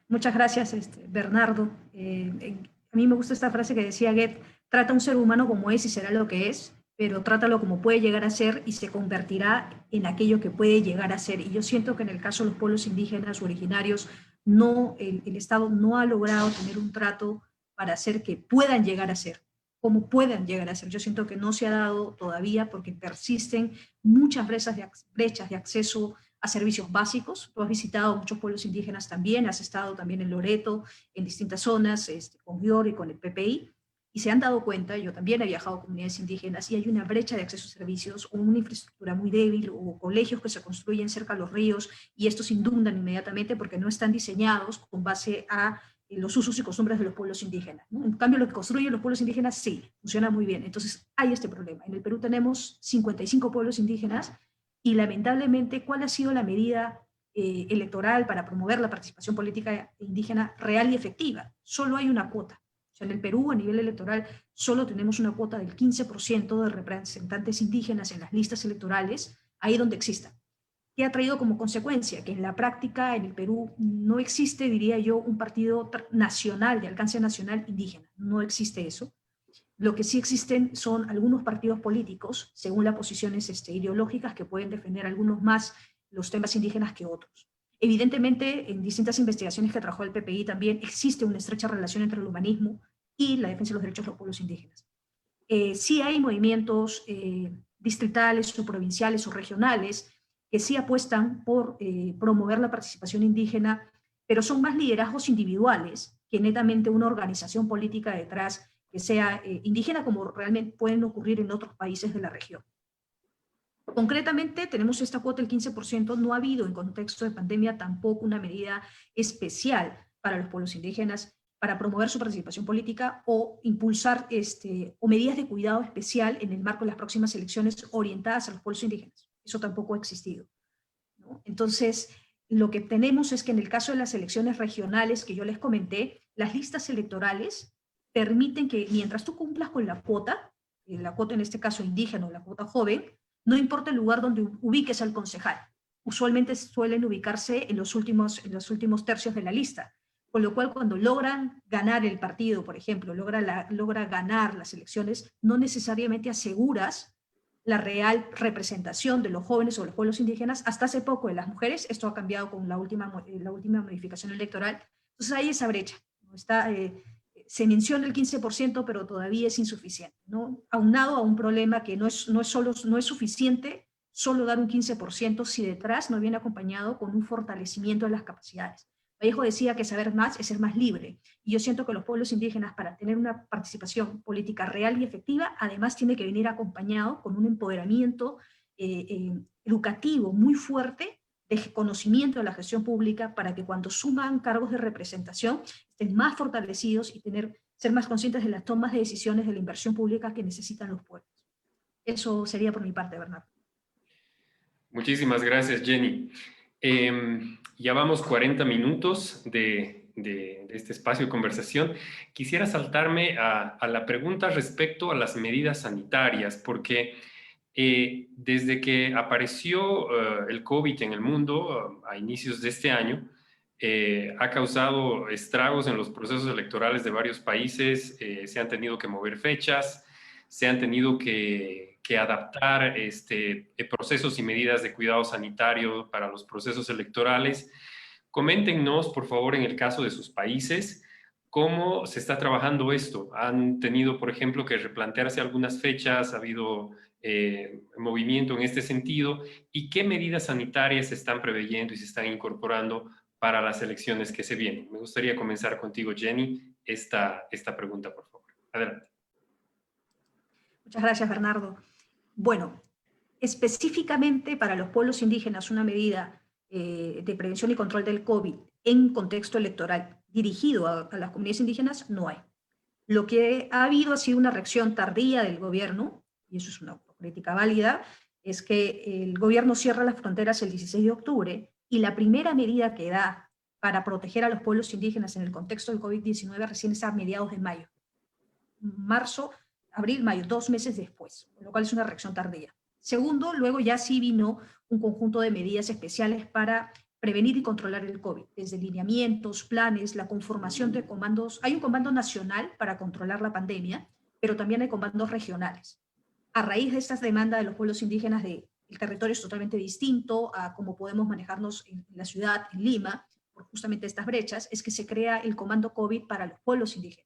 Speaker 4: Muchas gracias, Bernardo. A mí me gusta esta frase que decía Goethe: trata a un ser humano como es y será lo que es, pero trátalo como puede llegar a ser y se convertirá en aquello que puede llegar a ser. Y yo siento que en el caso de los pueblos indígenas originarios, el Estado no ha logrado tener un trato para hacer que puedan llegar a ser, como puedan llegar a ser. Yo siento que no se ha dado todavía porque persisten muchas brechas de acceso a servicios básicos. Tú has visitado muchos pueblos indígenas también, has estado también en Loreto, en distintas zonas, con GIOR y con el PPI, y se han dado cuenta, yo también he viajado a comunidades indígenas, y hay una brecha de acceso a servicios, o una infraestructura muy débil, o colegios que se construyen cerca de los ríos, y estos inundan inmediatamente porque no están diseñados con base a los usos y costumbres de los pueblos indígenas, ¿no? En cambio, lo que construyen los pueblos indígenas sí, funciona muy bien. Entonces, hay este problema. En el Perú tenemos 55 pueblos indígenas, y lamentablemente, ¿cuál ha sido la medida electoral para promover la participación política indígena real y efectiva? Solo hay una cuota. O sea, en el Perú, a nivel electoral, solo tenemos una cuota del 15% de representantes indígenas en las listas electorales, ahí donde existan. ¿Qué ha traído como consecuencia? Que en la práctica, en el Perú, no existe, diría yo, un partido nacional, de alcance nacional indígena. No existe eso. Lo que sí existen son algunos partidos políticos, según las posiciones ideológicas, que pueden defender algunos más los temas indígenas que otros. Evidentemente, en distintas investigaciones que trabajó el PPI también existe una estrecha relación entre el humanismo y la defensa de los derechos de los pueblos indígenas. Sí hay movimientos distritales o provinciales o regionales que sí apuestan por promover la participación indígena, pero son más liderazgos individuales que netamente una organización política detrás que sea indígena, como realmente pueden ocurrir en otros países de la región. Concretamente, tenemos esta cuota del 15%, no ha habido en contexto de pandemia tampoco una medida especial para los pueblos indígenas, para promover su participación política o impulsar o medidas de cuidado especial en el marco de las próximas elecciones orientadas a los pueblos indígenas. Eso tampoco ha existido, ¿no? Entonces, lo que tenemos es que en el caso de las elecciones regionales que yo les comenté, las listas electorales permiten que mientras tú cumplas con la cuota en este caso indígena o la cuota joven, no importa el lugar donde ubiques al concejal. Usualmente suelen ubicarse en los últimos tercios de la lista. Con lo cual, cuando logran ganar el partido, por ejemplo, logra ganar las elecciones, no necesariamente aseguras la real representación de los jóvenes o los pueblos indígenas. Hasta hace poco de las mujeres, esto ha cambiado con la última modificación electoral. Entonces hay esa brecha, ¿no? Se menciona el 15%, pero todavía es insuficiente, ¿no? Aunado a un problema que no es suficiente solo dar un 15% si detrás no viene acompañado con un fortalecimiento de las capacidades. Vallejo decía que saber más es ser más libre, y yo siento que los pueblos indígenas, para tener una participación política real y efectiva, además tiene que venir acompañado con un empoderamiento educativo muy fuerte, de conocimiento de la gestión pública, para que cuando suman cargos de representación estén más fortalecidos y ser más conscientes de las tomas de decisiones de la inversión pública que necesitan los pueblos. Eso sería por mi parte, Bernardo.
Speaker 1: Muchísimas gracias, Jenny. Ya vamos 40 minutos de este espacio de conversación. Quisiera saltarme a la pregunta respecto a las medidas sanitarias, porque desde que apareció el COVID en el mundo a inicios de este año, ha causado estragos en los procesos electorales de varios países. Se han tenido que mover fechas, se han tenido que adaptar procesos y medidas de cuidado sanitario para los procesos electorales. Coméntenos, por favor, en el caso de sus países, ¿cómo se está trabajando esto? ¿Han tenido, por ejemplo, que replantearse algunas fechas? ¿Ha habido movimiento en este sentido? ¿Y qué medidas sanitarias se están preveyendo y se están incorporando para las elecciones que se vienen? Me gustaría comenzar contigo, Jenny, esta pregunta, por favor. Adelante.
Speaker 4: Muchas gracias, Bernardo. Bueno, específicamente para los pueblos indígenas, una medida de prevención y control del COVID en contexto electoral dirigido a las comunidades indígenas no hay. Lo que ha habido ha sido una reacción tardía del gobierno, y eso es una política válida, es que el gobierno cierra las fronteras el 16 de octubre y la primera medida que da para proteger a los pueblos indígenas en el contexto del COVID-19 recién es a mediados de mayo. Marzo, abril, mayo, 2 meses después, con lo cual es una reacción tardía. Segundo, luego ya sí vino un conjunto de medidas especiales para prevenir y controlar el COVID, desde lineamientos, planes, la conformación de comandos. Hay un comando nacional para controlar la pandemia, pero también hay comandos regionales. A raíz de estas demandas de los pueblos indígenas de el territorio es totalmente distinto a cómo podemos manejarnos en la ciudad, en Lima, por justamente estas brechas, es que se crea el comando COVID para los pueblos indígenas.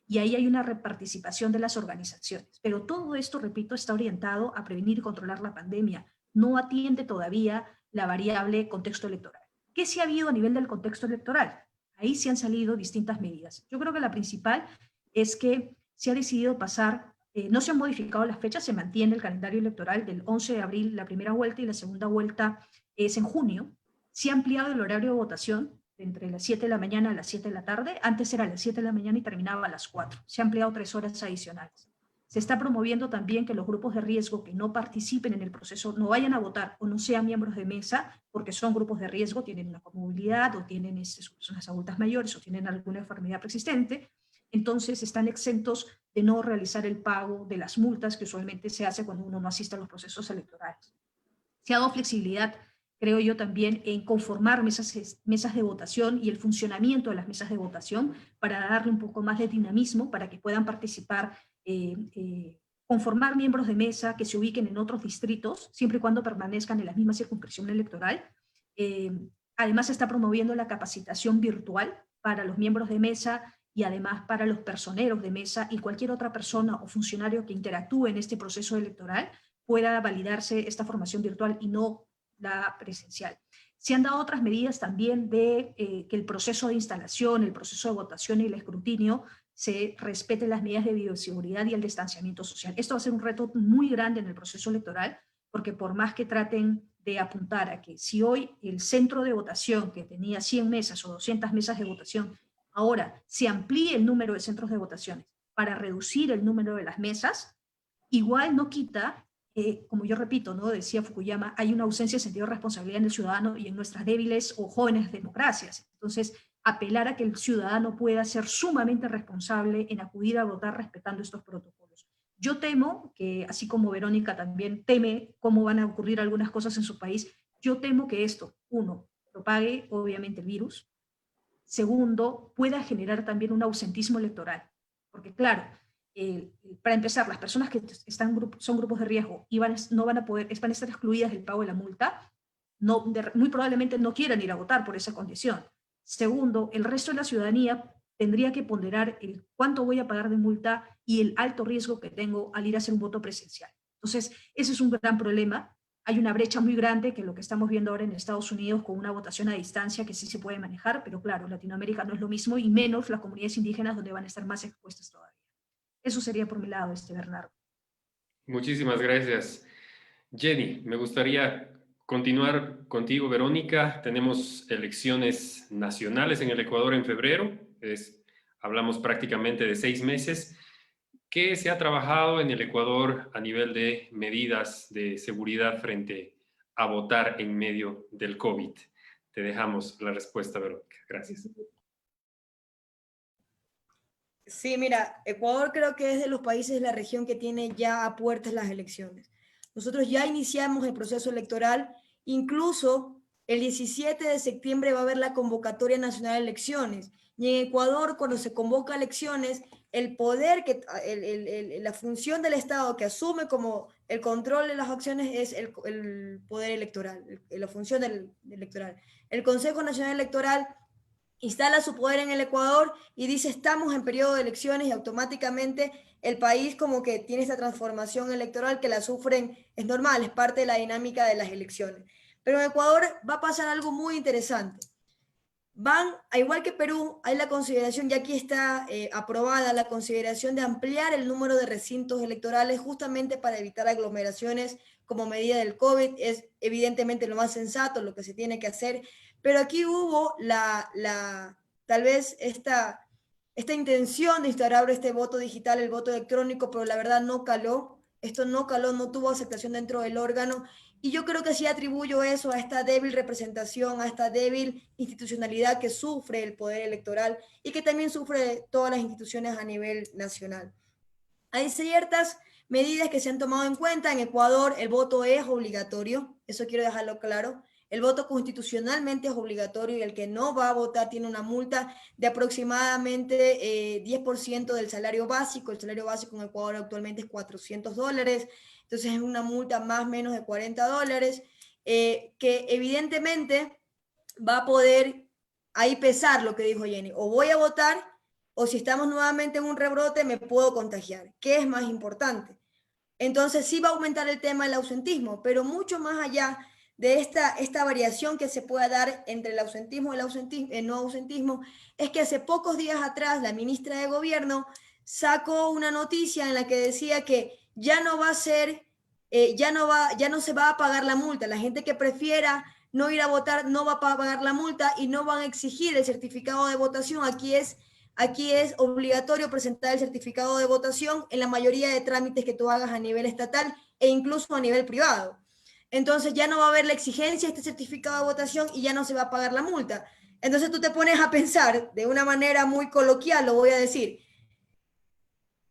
Speaker 4: Y ahí hay una reparticipación de las organizaciones. Pero todo esto, repito, está orientado a prevenir y controlar la pandemia. No atiende todavía la variable contexto electoral. ¿Qué sí ha habido a nivel del contexto electoral? Ahí sí han salido distintas medidas. Yo creo que la principal es que se ha decidido pasar, no se han modificado las fechas, se mantiene el calendario electoral del 11 de abril, la primera vuelta, y la segunda vuelta es en junio. Se ha ampliado el horario de votación entre las 7 de la mañana a las 7 de la tarde. Antes era a las 7 de la mañana y terminaba a las 4. Se ha ampliado 3 horas adicionales. Se está promoviendo también que los grupos de riesgo que no participen en el proceso, no vayan a votar o no sean miembros de mesa, porque son grupos de riesgo, tienen una comorbilidad o tienen personas adultas mayores o tienen alguna enfermedad preexistente. Entonces están exentos de no realizar el pago de las multas que usualmente se hace cuando uno no asiste a los procesos electorales. Se ha dado flexibilidad, creo yo, también en conformar mesas de votación y el funcionamiento de las mesas de votación para darle un poco más de dinamismo para que puedan participar, conformar miembros de mesa que se ubiquen en otros distritos, siempre y cuando permanezcan en la misma circunscripción electoral. Además, se está promoviendo la capacitación virtual para los miembros de mesa y además para los personeros de mesa y cualquier otra persona o funcionario que interactúe en este proceso electoral pueda validarse esta formación virtual y no la presencial. Se han dado otras medidas también de que el proceso de instalación, el proceso de votación y el escrutinio se respeten las medidas de bioseguridad y el distanciamiento social. Esto va a ser un reto muy grande en el proceso electoral, porque por más que traten de apuntar a que si hoy el centro de votación, que tenía 100 mesas o 200 mesas de votación, ahora se amplíe el número de centros de votaciones para reducir el número de las mesas, igual no quita, como yo repito, ¿no? Decía Fukuyama, hay una ausencia de sentido de responsabilidad en el ciudadano y en nuestras débiles o jóvenes democracias. Entonces, apelar a que el ciudadano pueda ser sumamente responsable en acudir a votar respetando estos protocolos. Yo temo que, así como Verónica también teme cómo van a ocurrir algunas cosas en su país, yo temo que esto, uno, propague obviamente el virus, segundo, pueda generar también un ausentismo electoral. Porque claro, para empezar, las personas que son grupos de riesgo y no van a estar excluidas del pago de la multa, muy probablemente no quieran ir a votar por esa condición. Segundo, el resto de la ciudadanía tendría que ponderar el cuánto voy a pagar de multa y el alto riesgo que tengo al ir a hacer un voto presencial. Entonces, ese es un gran problema. Hay una brecha muy grande que lo que estamos viendo ahora en Estados Unidos con una votación a distancia que sí se puede manejar, pero claro, Latinoamérica no es lo mismo y menos las comunidades indígenas donde van a estar más expuestas todavía. Eso sería por mi lado, Bernardo.
Speaker 1: Muchísimas gracias. Jenny, me gustaría continuar contigo, Verónica. Tenemos elecciones nacionales en el Ecuador en febrero. Hablamos prácticamente de 6 meses. ¿Qué se ha trabajado en el Ecuador a nivel de medidas de seguridad frente a votar en medio del COVID? Te dejamos la respuesta, Verónica. Gracias.
Speaker 3: Sí, mira, Ecuador creo que es de los países de la región que tiene ya a puertas las elecciones. Nosotros ya iniciamos el proceso electoral, incluso el 17 de septiembre va a haber la convocatoria nacional de elecciones. Y en Ecuador, cuando se convoca elecciones, el poder, la función del Estado que asume como el control de las acciones es el poder electoral, la función electoral. El Consejo Nacional Electoral instala su poder en el Ecuador y dice estamos en periodo de elecciones y automáticamente el país como que tiene esta transformación electoral que la sufren, es normal, es parte de la dinámica de las elecciones. Pero en Ecuador va a pasar algo muy interesante. A igual que Perú, hay la consideración, y aquí está aprobada la consideración de ampliar el número de recintos electorales justamente para evitar aglomeraciones como medida del COVID. Es evidentemente lo más sensato, lo que se tiene que hacer. Pero aquí hubo tal vez esta intención de instaurar este voto digital, el voto electrónico, pero la verdad no caló. Esto no caló, no tuvo aceptación dentro del órgano. Y yo creo que sí atribuyo eso a esta débil representación, a esta débil institucionalidad que sufre el poder electoral y que también sufre todas las instituciones a nivel nacional. Hay ciertas medidas que se han tomado en cuenta. En Ecuador el voto es obligatorio, eso quiero dejarlo claro. El voto constitucionalmente es obligatorio y el que no va a votar tiene una multa de aproximadamente 10% del salario básico. El salario básico en Ecuador actualmente es $400. Entonces es una multa más o menos de $40, que evidentemente va a poder ahí pesar lo que dijo Jenny. O voy a votar o si estamos nuevamente en un rebrote me puedo contagiar. ¿Qué es más importante? Entonces sí va a aumentar el tema del ausentismo, pero mucho más allá de esta variación que se pueda dar entre el ausentismo y el no ausentismo, es que hace pocos días atrás la ministra de Gobierno sacó una noticia en la que decía que ya no se va a pagar la multa. La gente que prefiera no ir a votar no va a pagar la multa y no van a exigir el certificado de votación. Aquí es obligatorio presentar el certificado de votación en la mayoría de trámites que tú hagas a nivel estatal e incluso a nivel privado. Entonces ya no va a haber la exigencia de este certificado de votación y ya no se va a pagar la multa. Entonces tú te pones a pensar, de una manera muy coloquial, lo voy a decir,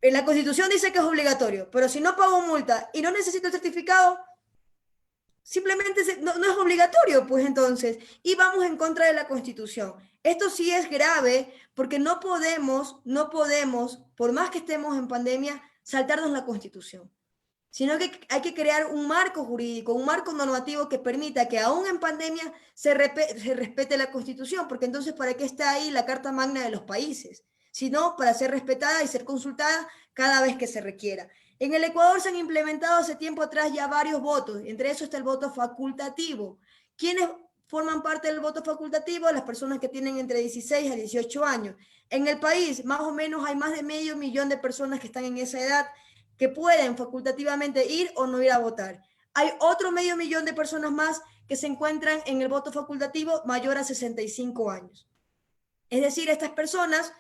Speaker 3: en la Constitución dice que es obligatorio, pero si no pago multa y no necesito el certificado, simplemente no es obligatorio, pues entonces, y vamos en contra de la Constitución. Esto sí es grave porque no podemos, por más que estemos en pandemia, saltarnos la Constitución, sino que hay que crear un marco jurídico, un marco normativo que permita que aún en pandemia se respete la Constitución, porque entonces ¿para qué está ahí la Carta Magna de los países? Sino para ser respetada y ser consultada cada vez que se requiera. En el Ecuador se han implementado hace tiempo atrás ya varios votos, entre esos está el voto facultativo. ¿Quiénes forman parte del voto facultativo? Las personas que tienen entre 16 a 18 años. En el país, más o menos, hay más de 500.000 de personas que están en esa edad que pueden facultativamente ir o no ir a votar. hay otro 500.000 de personas más que se encuentran en el voto facultativo mayor a 65 años. Es decir, estas personas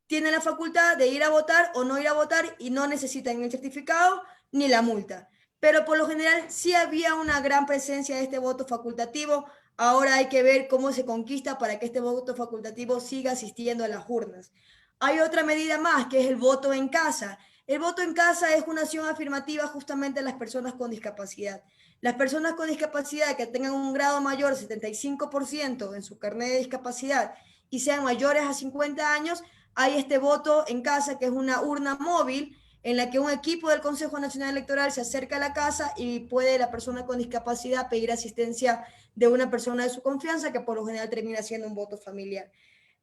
Speaker 3: tienen la facultad de ir a votar o no ir a votar y no necesitan el certificado ni la multa. Pero por lo general sí había una gran presencia de este voto facultativo. Ahora hay que ver cómo se conquista para que este voto facultativo siga asistiendo a las urnas. Hay otra medida más, que es el voto en casa. El voto en casa es una acción afirmativa justamente a las personas con discapacidad. Las personas con discapacidad que tengan un grado mayor, 75% en su carnet de discapacidad, y sean mayores a 50 años, hay este voto en casa, que es una urna móvil en la que un equipo del Consejo Nacional Electoral se acerca a la casa y puede la persona con discapacidad pedir asistencia de una persona de su confianza, que por lo general termina siendo un voto familiar.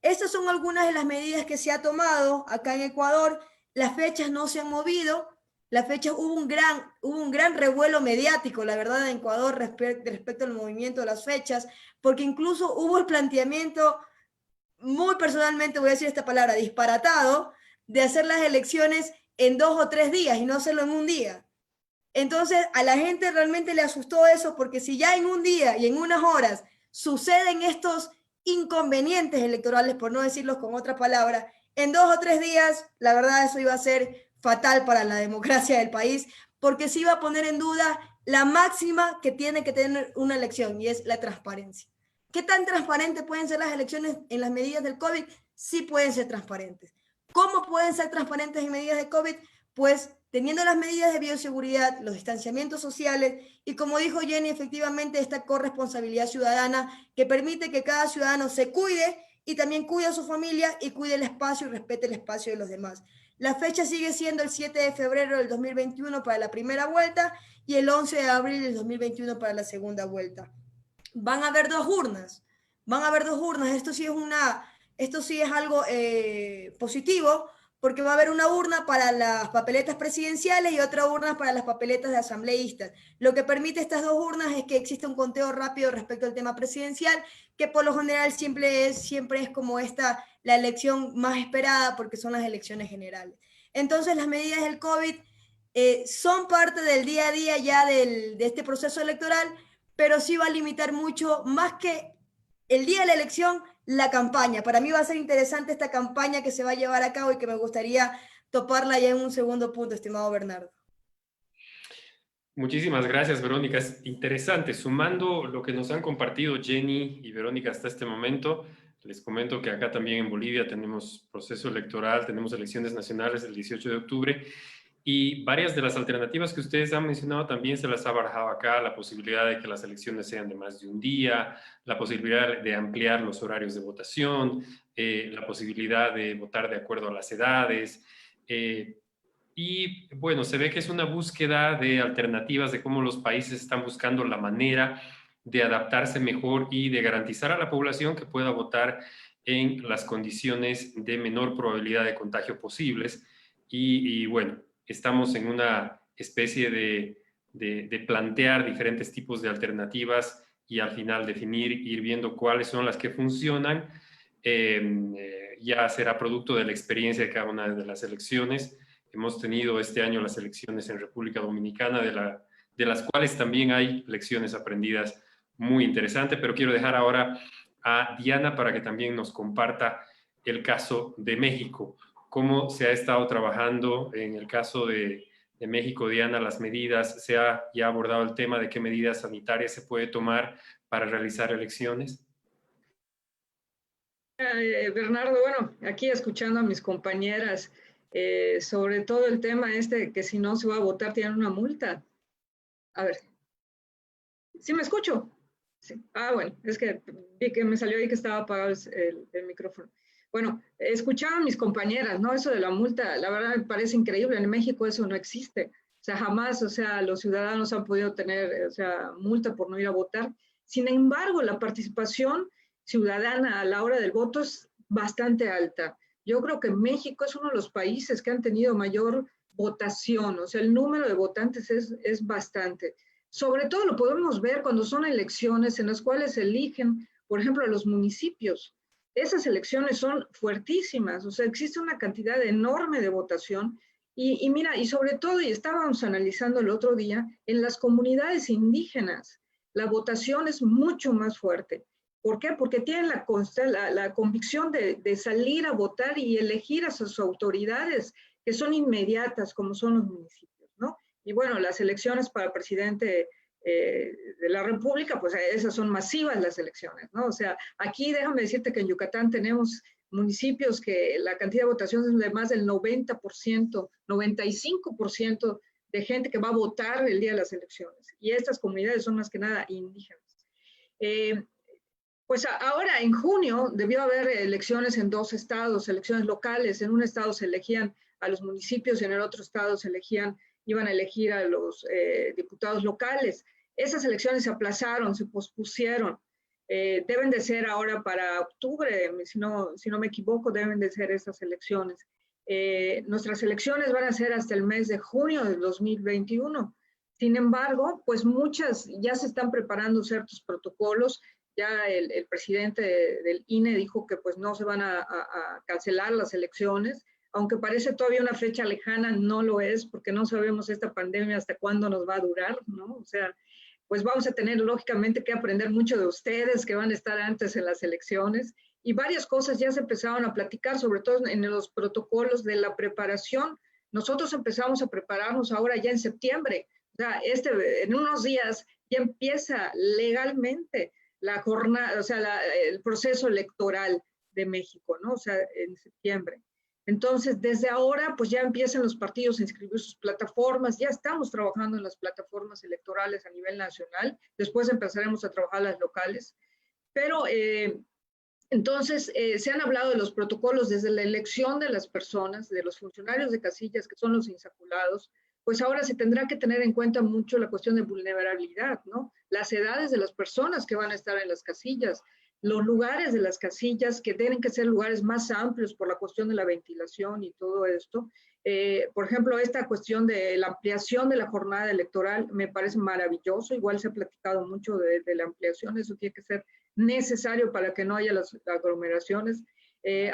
Speaker 3: Estas son algunas de las medidas que se ha tomado acá en Ecuador. Las fechas no se han movido. Las fechas hubo un gran revuelo mediático, la verdad, en Ecuador respecto al movimiento de las fechas, porque incluso hubo el planteamiento, muy personalmente voy a decir esta palabra, disparatado, de hacer las elecciones en 2 o 3 días y no hacerlo en un día. Entonces a la gente realmente le asustó eso, porque si ya en un día y en unas horas suceden estos inconvenientes electorales, por no decirlos con otra palabra, en 2 o 3 días, la verdad eso iba a ser fatal para la democracia del país, porque se iba a poner en duda la máxima que tiene que tener una elección, y es la transparencia. ¿Qué tan transparentes pueden ser las elecciones en las medidas del COVID? Sí pueden ser transparentes. ¿Cómo pueden ser transparentes en medidas de COVID? Pues teniendo las medidas de bioseguridad, los distanciamientos sociales y, como dijo Jenny, efectivamente esta corresponsabilidad ciudadana que permite que cada ciudadano se cuide y también cuide a su familia y cuide el espacio y respete el espacio de los demás. La fecha sigue siendo el 7 de febrero del 2021 para la primera vuelta y el 11 de abril del 2021 para la segunda vuelta. Van a haber 2 urnas. Esto sí es algo positivo, porque va a haber una urna para las papeletas presidenciales y otra urna para las papeletas de asambleístas. Lo que permite estas 2 urnas es que exista un conteo rápido respecto al tema presidencial, que por lo general siempre es como la elección más esperada, porque son las elecciones generales. Entonces las medidas del COVID son parte del día a día ya de este proceso electoral, pero sí va a limitar mucho, más que el día de la elección, la campaña. Para mí va a ser interesante esta campaña que se va a llevar a cabo y que me gustaría toparla ya en un segundo punto, estimado Bernardo.
Speaker 1: Muchísimas gracias, Verónica. Es interesante. Sumando lo que nos han compartido Jenny y Verónica hasta este momento, les comento que acá también en Bolivia tenemos proceso electoral, tenemos elecciones nacionales el 18 de octubre, y varias de las alternativas que ustedes han mencionado también se las ha barajado acá, la posibilidad de que las elecciones sean de más de un día, la posibilidad de ampliar los horarios de votación, la posibilidad de votar de acuerdo a las edades, y bueno, se ve que es una búsqueda de alternativas, de cómo los países están buscando la manera de adaptarse mejor y de garantizar a la población que pueda votar en las condiciones de menor probabilidad de contagio posibles. Y bueno, estamos en una especie de plantear diferentes tipos de alternativas y al final definir, ir viendo cuáles son las que funcionan. Ya será producto de la experiencia de cada una de las elecciones. Hemos tenido este año las elecciones en República Dominicana, de las cuales también hay lecciones aprendidas muy interesantes, pero quiero dejar ahora a Diana para que también nos comparta el caso de México. ¿Cómo se ha estado trabajando en el caso de México, Diana, las medidas? ¿Se ha ya abordado el tema de qué medidas sanitarias se puede tomar para realizar elecciones?
Speaker 2: Bernardo, bueno, aquí escuchando a mis compañeras, sobre todo el tema que si no se va a votar tienen una multa. A ver, ¿sí me escucho? Sí. Ah, bueno, es que vi que me salió ahí que estaba apagado el micrófono. Bueno, escucharon mis compañeras, ¿no? Eso de la multa, la verdad me parece increíble. En México eso no existe. O sea, jamás, o sea, los ciudadanos han podido tener, o sea, multa por no ir a votar. Sin embargo, la participación ciudadana a la hora del voto es bastante alta. Yo creo que México es uno de los países que han tenido mayor votación, o sea, el número de votantes es bastante. Sobre todo lo podemos ver cuando son elecciones en las cuales eligen, por ejemplo, a los municipios. Esas elecciones son fuertísimas, o sea, existe una cantidad enorme de votación Y mira, y sobre todo, y estábamos analizando el otro día, en las comunidades indígenas, la votación es mucho más fuerte. ¿Por qué? Porque tienen la convicción de salir a votar y elegir a sus autoridades, que son inmediatas, como son los municipios, ¿no? Y bueno, las elecciones para presidente de la República, pues esas son masivas las elecciones, ¿no? O sea, aquí déjame decirte que en Yucatán tenemos municipios que la cantidad de votación es de más del 90%, 95% de gente que va a votar el día de las elecciones. Y estas comunidades son más que nada indígenas. Pues ahora, en junio, debió haber elecciones en 2 estados, elecciones locales. En un estado se elegían a los municipios y en el otro estado se iban a elegir a los diputados locales. Esas elecciones se aplazaron, se pospusieron. Deben de ser ahora para octubre, si no me equivoco, deben de ser esas elecciones. Nuestras elecciones van a ser hasta el mes de junio de 2021. Sin embargo, pues muchas ya se están preparando ciertos protocolos. Ya el presidente del INE dijo que pues no se van a cancelar las elecciones, aunque parece todavía una fecha lejana, no lo es, porque no sabemos esta pandemia hasta cuándo nos va a durar, ¿no? O sea, pues vamos a tener lógicamente que aprender mucho de ustedes que van a estar antes en las elecciones, y varias cosas ya se empezaron a platicar, sobre todo en los protocolos de la preparación. Nosotros empezamos a prepararnos ahora ya en septiembre, o sea, en unos días ya empieza legalmente la jornada, o sea, el proceso electoral de México, ¿no? O sea, en septiembre. Entonces, desde ahora, pues ya empiezan los partidos a inscribir sus plataformas, ya estamos trabajando en las plataformas electorales a nivel nacional, después empezaremos a trabajar las locales, pero entonces se han hablado de los protocolos desde la elección de las personas, de los funcionarios de casillas, que son los insaculados, pues ahora se tendrá que tener en cuenta mucho la cuestión de vulnerabilidad, ¿no? Las edades de las personas que van a estar en las casillas, los lugares de las casillas que tienen que ser lugares más amplios por la cuestión de la ventilación y todo esto. Por ejemplo, esta cuestión de la ampliación de la jornada electoral me parece maravilloso. Igual se ha platicado mucho de la ampliación, eso tiene que ser necesario para que no haya las aglomeraciones.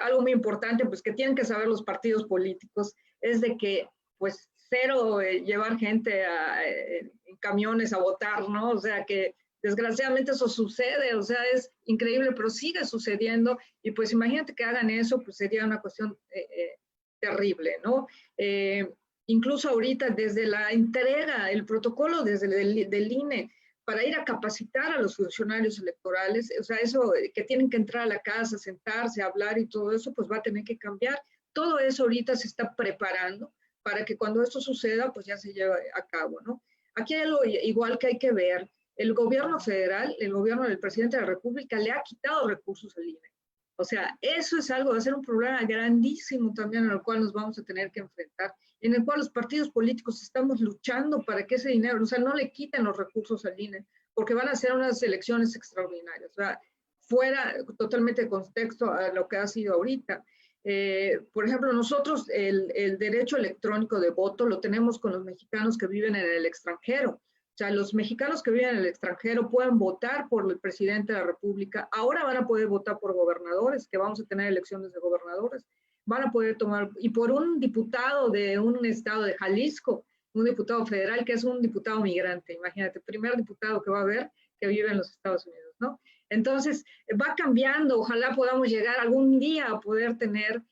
Speaker 2: Algo muy importante, pues que tienen que saber los partidos políticos, es de que, pues, cero llevar gente en camiones a votar, ¿no? O sea que desgraciadamente eso sucede, o sea, es increíble, pero sigue sucediendo, y pues imagínate que hagan eso, pues sería una cuestión terrible, ¿no? Incluso ahorita desde la entrega, el protocolo desde del INE, para ir a capacitar a los funcionarios electorales, o sea, eso que tienen que entrar a la casa, sentarse, hablar y todo eso, pues va a tener que cambiar. Todo eso ahorita se está preparando para que cuando esto suceda, pues ya se lleve a cabo, ¿no? Aquí hay algo igual que hay que ver. El gobierno federal, el gobierno del presidente de la República le ha quitado recursos al INE. O sea, eso es algo, va a ser un problema grandísimo también en el cual nos vamos a tener que enfrentar, en el cual los partidos políticos estamos luchando para que ese dinero, o sea, no le quiten los recursos al INE, porque van a ser unas elecciones extraordinarias, o sea, fuera totalmente de contexto a lo que ha sido ahorita. Por ejemplo, nosotros el derecho electrónico de voto lo tenemos con los mexicanos que viven en el extranjero. O sea, los mexicanos que viven en el extranjero pueden votar por el presidente de la República. Ahora van a poder votar por gobernadores, que vamos a tener elecciones de gobernadores. Van a poder tomar, y por un diputado de un estado de Jalisco, un diputado federal que es un diputado migrante. Imagínate, primer diputado que va a haber que vive en los Estados Unidos, ¿no? Entonces, va cambiando. Ojalá podamos llegar algún día a poder tener,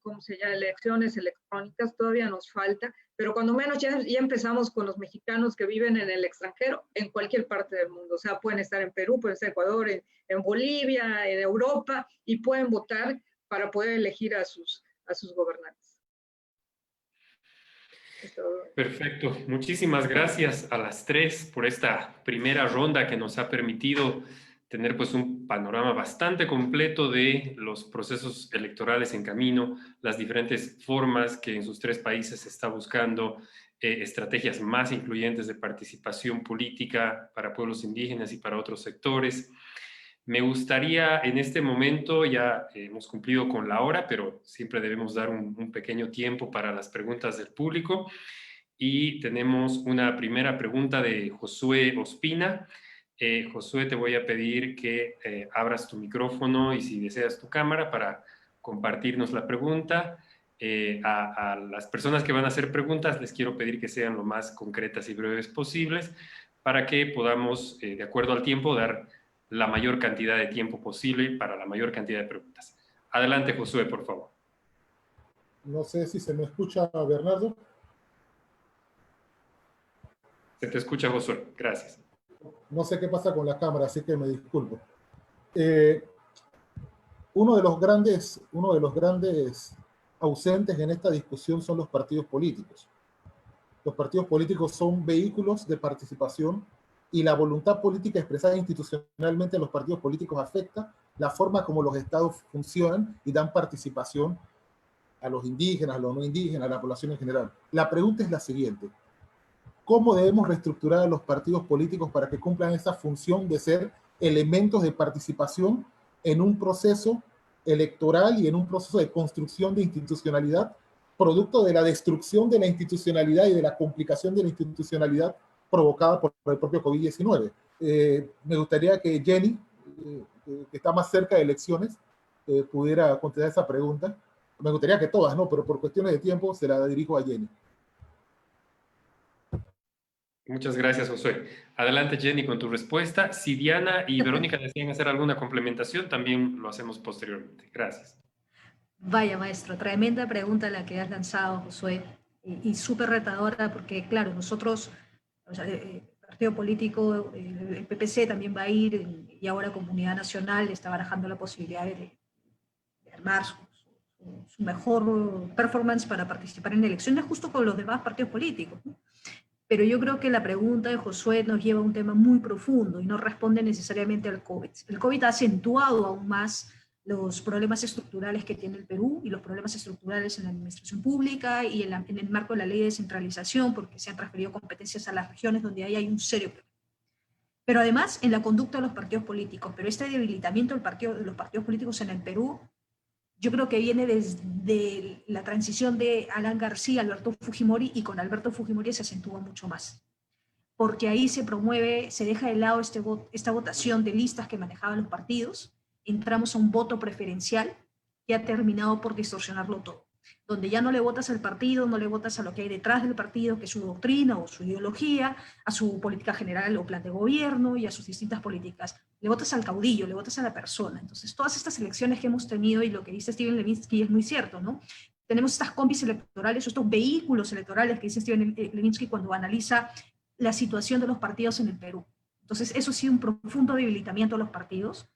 Speaker 2: ¿cómo se llama?, elecciones electrónicas. Todavía nos falta, pero cuando menos ya empezamos con los mexicanos que viven en el extranjero, en cualquier parte del mundo. O sea, pueden estar en Perú, pueden estar en Ecuador, en Bolivia, en Europa, y pueden votar para poder elegir a sus gobernantes.
Speaker 1: Perfecto. Muchísimas gracias a las tres por esta primera ronda que nos ha permitido tener pues un panorama bastante completo de los procesos electorales en camino, las diferentes formas que en sus tres países se está buscando, estrategias más incluyentes de participación política para pueblos indígenas y para otros sectores. Me gustaría en este momento, ya hemos cumplido con la hora, pero siempre debemos dar un pequeño tiempo para las preguntas del público. Y tenemos una primera pregunta de Josué Ospina. Josué, te voy a pedir que abras tu micrófono y si deseas tu cámara para compartirnos la pregunta. A las personas que van a hacer preguntas les quiero pedir que sean lo más concretas y breves posibles para que podamos, de acuerdo al tiempo, dar la mayor cantidad de tiempo posible para la mayor cantidad de preguntas. Adelante, Josué, por favor.
Speaker 5: No sé si se me escucha, Bernardo.
Speaker 1: Se te escucha, Josué. Gracias.
Speaker 5: No sé qué pasa con la cámara, así que me disculpo. Uno de los grandes ausentes en esta discusión son los partidos políticos. Los partidos políticos son vehículos de participación y la voluntad política expresada institucionalmente en los partidos políticos afecta la forma como los estados funcionan y dan participación a los indígenas, a los no indígenas, a la población en general. La pregunta es la siguiente: ¿cómo debemos reestructurar a los partidos políticos para que cumplan esa función de ser elementos de participación en un proceso electoral y en un proceso de construcción de institucionalidad, producto de la destrucción de la institucionalidad y de la complicación de la institucionalidad provocada por el propio COVID-19? Me gustaría que Jenny, que está más cerca de elecciones, pudiera contestar esa pregunta. Me gustaría que todas, ¿no? Pero por cuestiones de tiempo se la dirijo a Jenny.
Speaker 1: Muchas gracias, Josué. Adelante, Jenny, con tu respuesta. Si Diana y Verónica desean hacer alguna complementación, también lo hacemos posteriormente. Gracias.
Speaker 4: Vaya, maestro, tremenda pregunta la que has lanzado, Josué, y súper retadora porque, claro, nosotros, o sea, el partido político, el PPC también va a ir, y ahora Comunidad Nacional está barajando la posibilidad de armar su mejor performance para participar en elecciones justo con los demás partidos políticos, ¿no? Pero yo creo que la pregunta de Josué nos lleva a un tema muy profundo y no responde necesariamente al COVID. El COVID ha acentuado aún más los problemas estructurales que tiene el Perú y los problemas estructurales en la administración pública y en el marco de la ley de descentralización, porque se han transferido competencias a las regiones donde ahí hay un serio problema. Pero además en la conducta de los partidos políticos. Pero este debilitamiento de los partidos políticos en el Perú, yo creo que viene desde la transición de Alan García, Alberto Fujimori, y con Alberto Fujimori se acentúa mucho más. Porque ahí se promueve, se deja de lado esta votación de listas que manejaban los partidos, entramos a un voto preferencial que ha terminado por distorsionarlo todo. Donde ya no le votas al partido, no le votas a lo que hay detrás del partido, que es su doctrina o su ideología, a su política general o plan de gobierno y a sus distintas políticas. Le votas al caudillo, le votas a la persona. Entonces, todas estas elecciones que hemos tenido, y lo que dice Steven Levitsky es muy cierto, ¿no? Tenemos estas combis electorales, estos vehículos electorales que dice Steven Levitsky cuando analiza la situación de los partidos en el Perú. Entonces, eso sí, un profundo debilitamiento de los partidos.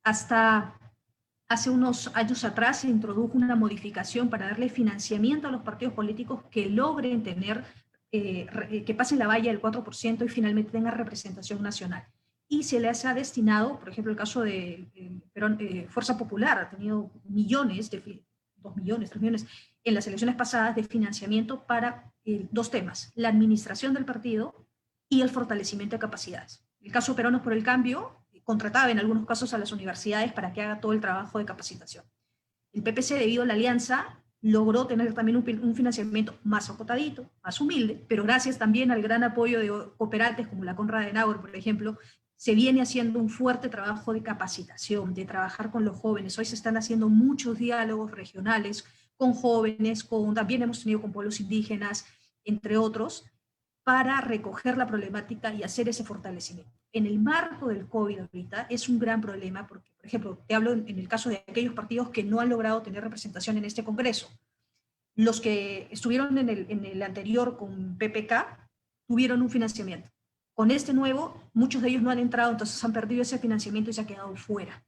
Speaker 4: Hasta hace unos años atrás se introdujo una modificación para darle financiamiento a los partidos políticos que logren tener, que pasen la valla del 4% y finalmente tengan representación nacional. Y se les ha destinado, por ejemplo, el caso de Fuerza Popular, ha tenido millones, 2 millones, 3 millones, en las elecciones pasadas de financiamiento para dos temas: la administración del partido y el fortalecimiento de capacidades. El caso Peronos por el Cambio contrataba en algunos casos a las universidades para que haga todo el trabajo de capacitación. El PPC, debido a la alianza, logró tener también un financiamiento más acotadito, más humilde, pero gracias también al gran apoyo de cooperantes como la Konrad Adenauer, por ejemplo, se viene haciendo un fuerte trabajo de capacitación, de trabajar con los jóvenes. Hoy se están haciendo muchos diálogos regionales con jóvenes, también hemos tenido con pueblos indígenas, entre otros, para recoger la problemática y hacer ese fortalecimiento. En el marco del COVID ahorita es un gran problema porque, por ejemplo, te hablo en el caso de aquellos partidos que no han logrado tener representación en este Congreso. Los que estuvieron en el anterior con PPK tuvieron un financiamiento. Con este nuevo, muchos de ellos no han entrado, entonces han perdido ese financiamiento y se ha quedado fuera.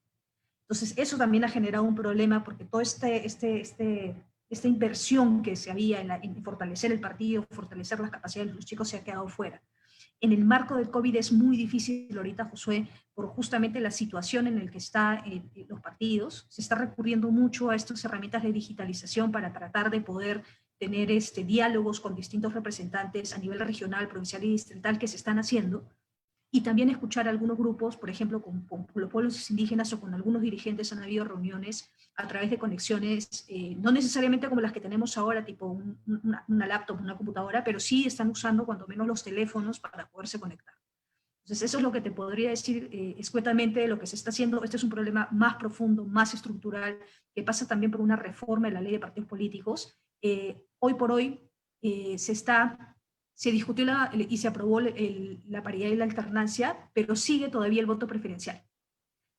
Speaker 4: Entonces, eso también ha generado un problema porque toda esta inversión que se había en fortalecer el partido, fortalecer las capacidades de los chicos, se ha quedado fuera. En el marco del COVID es muy difícil ahorita, Josué, por justamente la situación en la que están los partidos. Se está recurriendo mucho a estas herramientas de digitalización para tratar de poder tener diálogos con distintos representantes a nivel regional, provincial y distrital que se están haciendo. Y también escuchar a algunos grupos, por ejemplo, con los pueblos indígenas o con algunos dirigentes han habido reuniones a través de conexiones, no necesariamente como las que tenemos ahora, tipo una laptop, una computadora, pero sí están usando cuando menos los teléfonos para poderse conectar. Entonces eso es lo que te podría decir escuetamente de lo que se está haciendo. Este es un problema más profundo, más estructural, que pasa también por una reforma de la ley de partidos políticos. Hoy por hoy se discutió y se aprobó la paridad y la alternancia, pero sigue todavía el voto preferencial.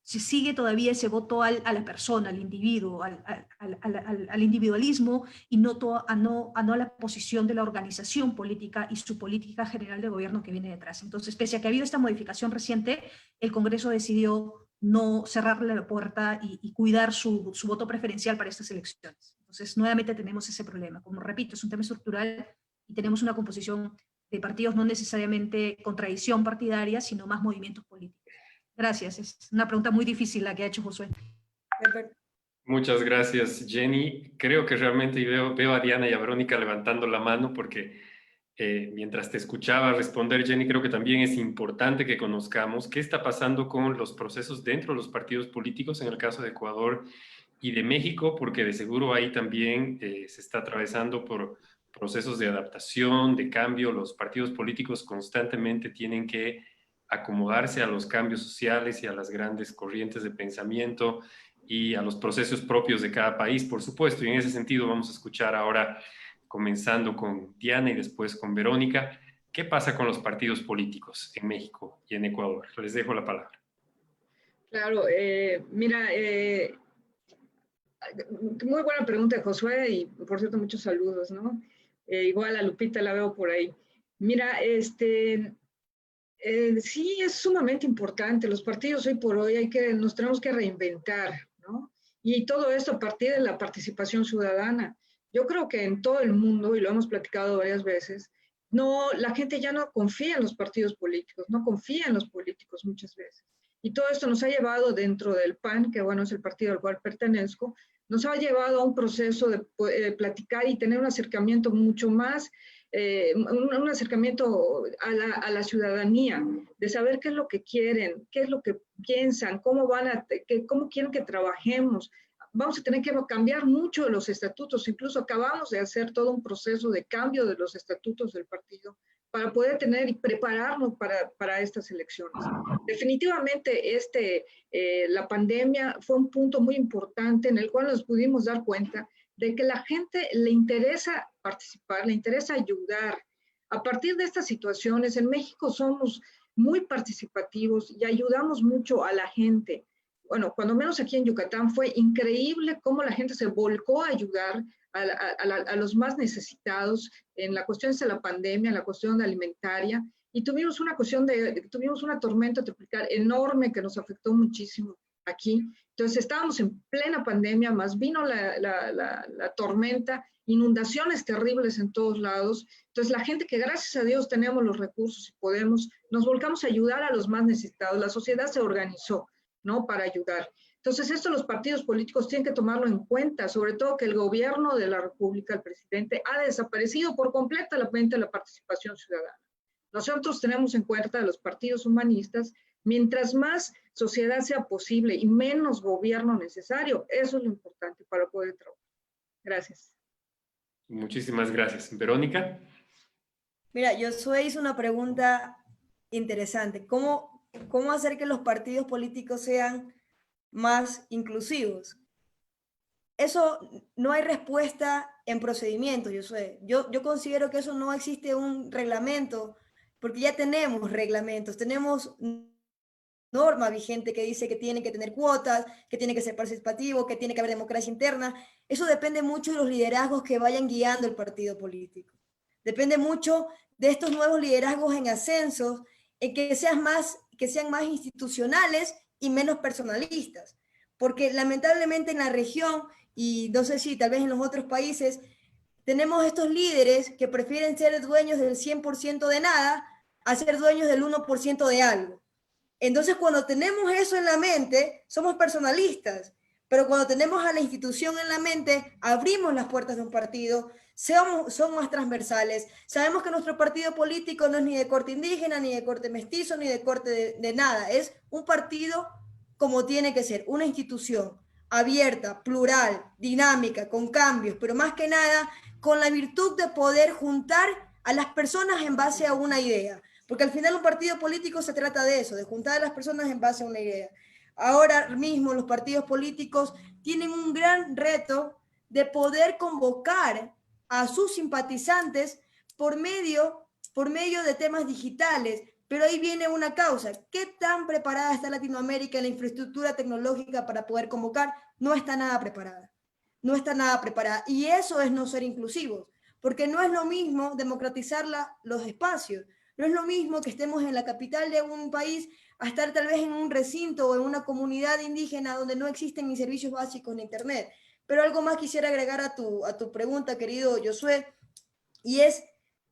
Speaker 4: Se sigue todavía ese voto a la persona, al individuo, al individualismo, y no a la posición de la organización política y su política general de gobierno que viene detrás. Entonces, pese a que ha habido esta modificación reciente, el Congreso decidió no cerrarle la puerta y cuidar su voto preferencial para estas elecciones. Entonces, nuevamente tenemos ese problema. Como repito, es un tema estructural y tenemos una composición de partidos no necesariamente con tradición partidaria, sino más movimientos políticos. Gracias. Es una pregunta muy difícil la que ha hecho Josué.
Speaker 1: Muchas gracias, Jenny. Creo que realmente veo a Diana y a Verónica levantando la mano porque mientras te escuchaba responder, Jenny, creo que también es importante que conozcamos qué está pasando con los procesos dentro de los partidos políticos, en el caso de Ecuador y de México, porque de seguro ahí también se está atravesando por procesos de adaptación, de cambio. Los partidos políticos constantemente tienen que acomodarse a los cambios sociales y a las grandes corrientes de pensamiento y a los procesos propios de cada país, por supuesto. Y en ese sentido vamos a escuchar ahora, comenzando con Diana y después con Verónica, qué pasa con los partidos políticos en México y en Ecuador. Les dejo la palabra.
Speaker 2: Claro, mira, muy buena pregunta de Josué y por cierto muchos saludos, ¿no? Igual a Lupita la veo por ahí. Mira, sí, es sumamente importante. Los partidos hoy por hoy nos tenemos que reinventar, ¿no? Y todo esto a partir de la participación ciudadana. Yo creo que en todo el mundo, y lo hemos platicado varias veces, la gente ya no confía en los partidos políticos, no confía en los políticos muchas veces. Y todo esto nos ha llevado dentro del PAN, que bueno, es el partido al cual pertenezco, nos ha llevado a un proceso de platicar y tener un acercamiento mucho más un acercamiento a la ciudadanía, de saber qué es lo que quieren, qué es lo que piensan, cómo quieren que trabajemos. Vamos a tener que cambiar mucho de los estatutos, incluso acabamos de hacer todo un proceso de cambio de los estatutos del partido para poder tener y prepararnos para estas elecciones. Definitivamente la pandemia fue un punto muy importante en el cual nos pudimos dar cuenta de que la gente le interesa participar, le interesa ayudar. A partir de estas situaciones, en México somos muy participativos y ayudamos mucho a la gente. Bueno, cuando menos aquí en Yucatán fue increíble cómo la gente se volcó a ayudar a los más necesitados en la cuestión de la pandemia, en la cuestión alimentaria, y tuvimos una tormenta tropical enorme que nos afectó muchísimo aquí. Entonces estábamos en plena pandemia, más vino la tormenta, inundaciones terribles en todos lados. Entonces la gente que gracias a Dios tenemos los recursos y nos volcamos a ayudar a los más necesitados. La sociedad se organizó, ¿no?, para ayudar. Entonces esto los partidos políticos tienen que tomarlo en cuenta, sobre todo que el gobierno de la República, el presidente, ha desaparecido por completo la participación ciudadana. Nosotros tenemos en cuenta a los partidos humanistas. Mientras más sociedad sea posible y menos gobierno necesario, eso es lo importante para poder trabajar. Gracias.
Speaker 1: Muchísimas gracias. Verónica.
Speaker 3: Mira, Josué hizo una pregunta interesante. ¿Cómo hacer que los partidos políticos sean más inclusivos? Eso no hay respuesta en procedimiento, Josué. Yo considero que eso no existe un reglamento, porque ya tenemos reglamentos, tenemos norma vigente que dice que tiene que tener cuotas, que tiene que ser participativo, que tiene que haber democracia interna. Eso depende mucho de los liderazgos que vayan guiando el partido político. Depende mucho de estos nuevos liderazgos en ascenso, en que sean más institucionales y menos personalistas. Porque lamentablemente en la región, y no sé si tal vez en los otros países, tenemos estos líderes que prefieren ser dueños del 100% de nada a ser dueños del 1% de algo. Entonces, cuando tenemos eso en la mente, somos personalistas, pero cuando tenemos a la institución en la mente, abrimos las puertas de un partido, son más transversales. Sabemos que nuestro partido político no es ni de corte indígena, ni de corte mestizo, ni de corte de nada. Es un partido como tiene que ser, una institución abierta, plural, dinámica, con cambios, pero más que nada con la virtud de poder juntar a las personas en base a una idea. Porque al final un partido político se trata de eso, de juntar a las personas en base a una idea. Ahora mismo los partidos políticos tienen un gran reto de poder convocar a sus simpatizantes por medio de temas digitales. Pero ahí viene una causa. ¿Qué tan preparada está Latinoamérica en la infraestructura tecnológica para poder convocar? No está nada preparada. No está nada preparada. Y eso es no ser inclusivos, porque no es lo mismo democratizar los espacios. No es lo mismo que estemos en la capital de un país a estar tal vez en un recinto o en una comunidad indígena donde no existen ni servicios básicos ni internet. Pero algo más quisiera agregar a tu pregunta, querido Josué, y es,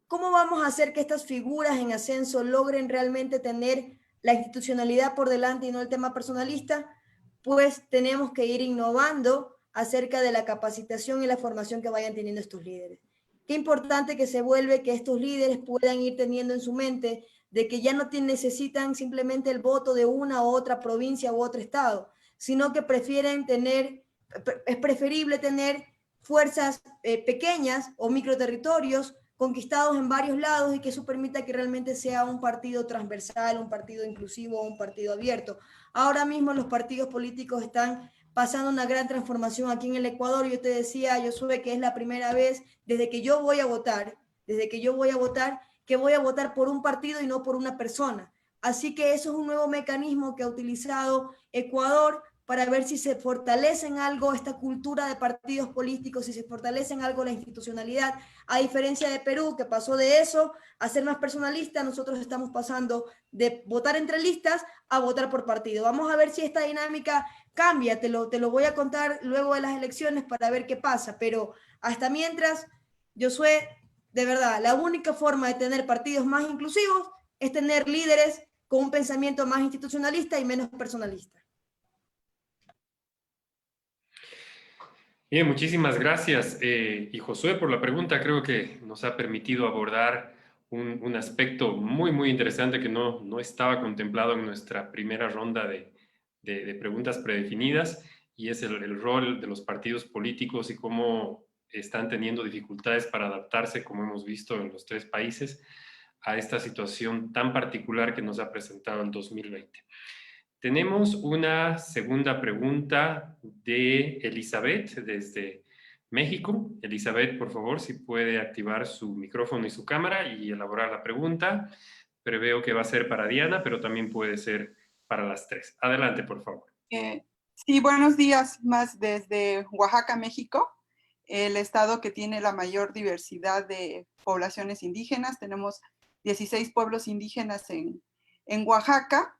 Speaker 3: ¿cómo vamos a hacer que estas figuras en ascenso logren realmente tener la institucionalidad por delante y no el tema personalista? Pues tenemos que ir innovando acerca de la capacitación y la formación que vayan teniendo estos líderes. Qué importante que se vuelve que estos líderes puedan ir teniendo en su mente de que ya no necesitan simplemente el voto de una u otra provincia u otro estado, sino que prefieren tener, es preferible tener fuerzas pequeñas o microterritorios conquistados en varios lados, y que eso permita que realmente sea un partido transversal, un partido inclusivo, un partido abierto. Ahora mismo los partidos políticos están pasando una gran transformación aquí en el Ecuador. Yo te decía, Josué, que es la primera vez desde que yo voy a votar, que voy a votar por un partido y no por una persona. Así que eso es un nuevo mecanismo que ha utilizado Ecuador para ver si se fortalece en algo esta cultura de partidos políticos, si se fortalece en algo la institucionalidad. A diferencia de Perú, que pasó de eso a ser más personalista, nosotros estamos pasando de votar entre listas a votar por partido. Vamos a ver si esta dinámica cambia, te lo voy a contar luego de las elecciones para ver qué pasa, pero hasta mientras, Josué, de verdad, la única forma de tener partidos más inclusivos es tener líderes con un pensamiento más institucionalista y menos personalista.
Speaker 1: Bien, muchísimas gracias. Y Josué, por la pregunta, creo que nos ha permitido abordar un aspecto muy, muy interesante que no estaba contemplado en nuestra primera ronda de preguntas predefinidas, y es el rol de los partidos políticos y cómo están teniendo dificultades para adaptarse, como hemos visto en los 3 países, a esta situación tan particular que nos ha presentado el 2020. Tenemos una segunda pregunta de Elizabeth desde México. Elizabeth, por favor, si puede activar su micrófono y su cámara y elaborar la pregunta. Preveo que va a ser para Diana, pero también puede ser para las 3. Adelante, por favor.
Speaker 6: Sí, buenos días, más desde Oaxaca, México, el estado que tiene la mayor diversidad de poblaciones indígenas. Tenemos 16 pueblos indígenas en Oaxaca.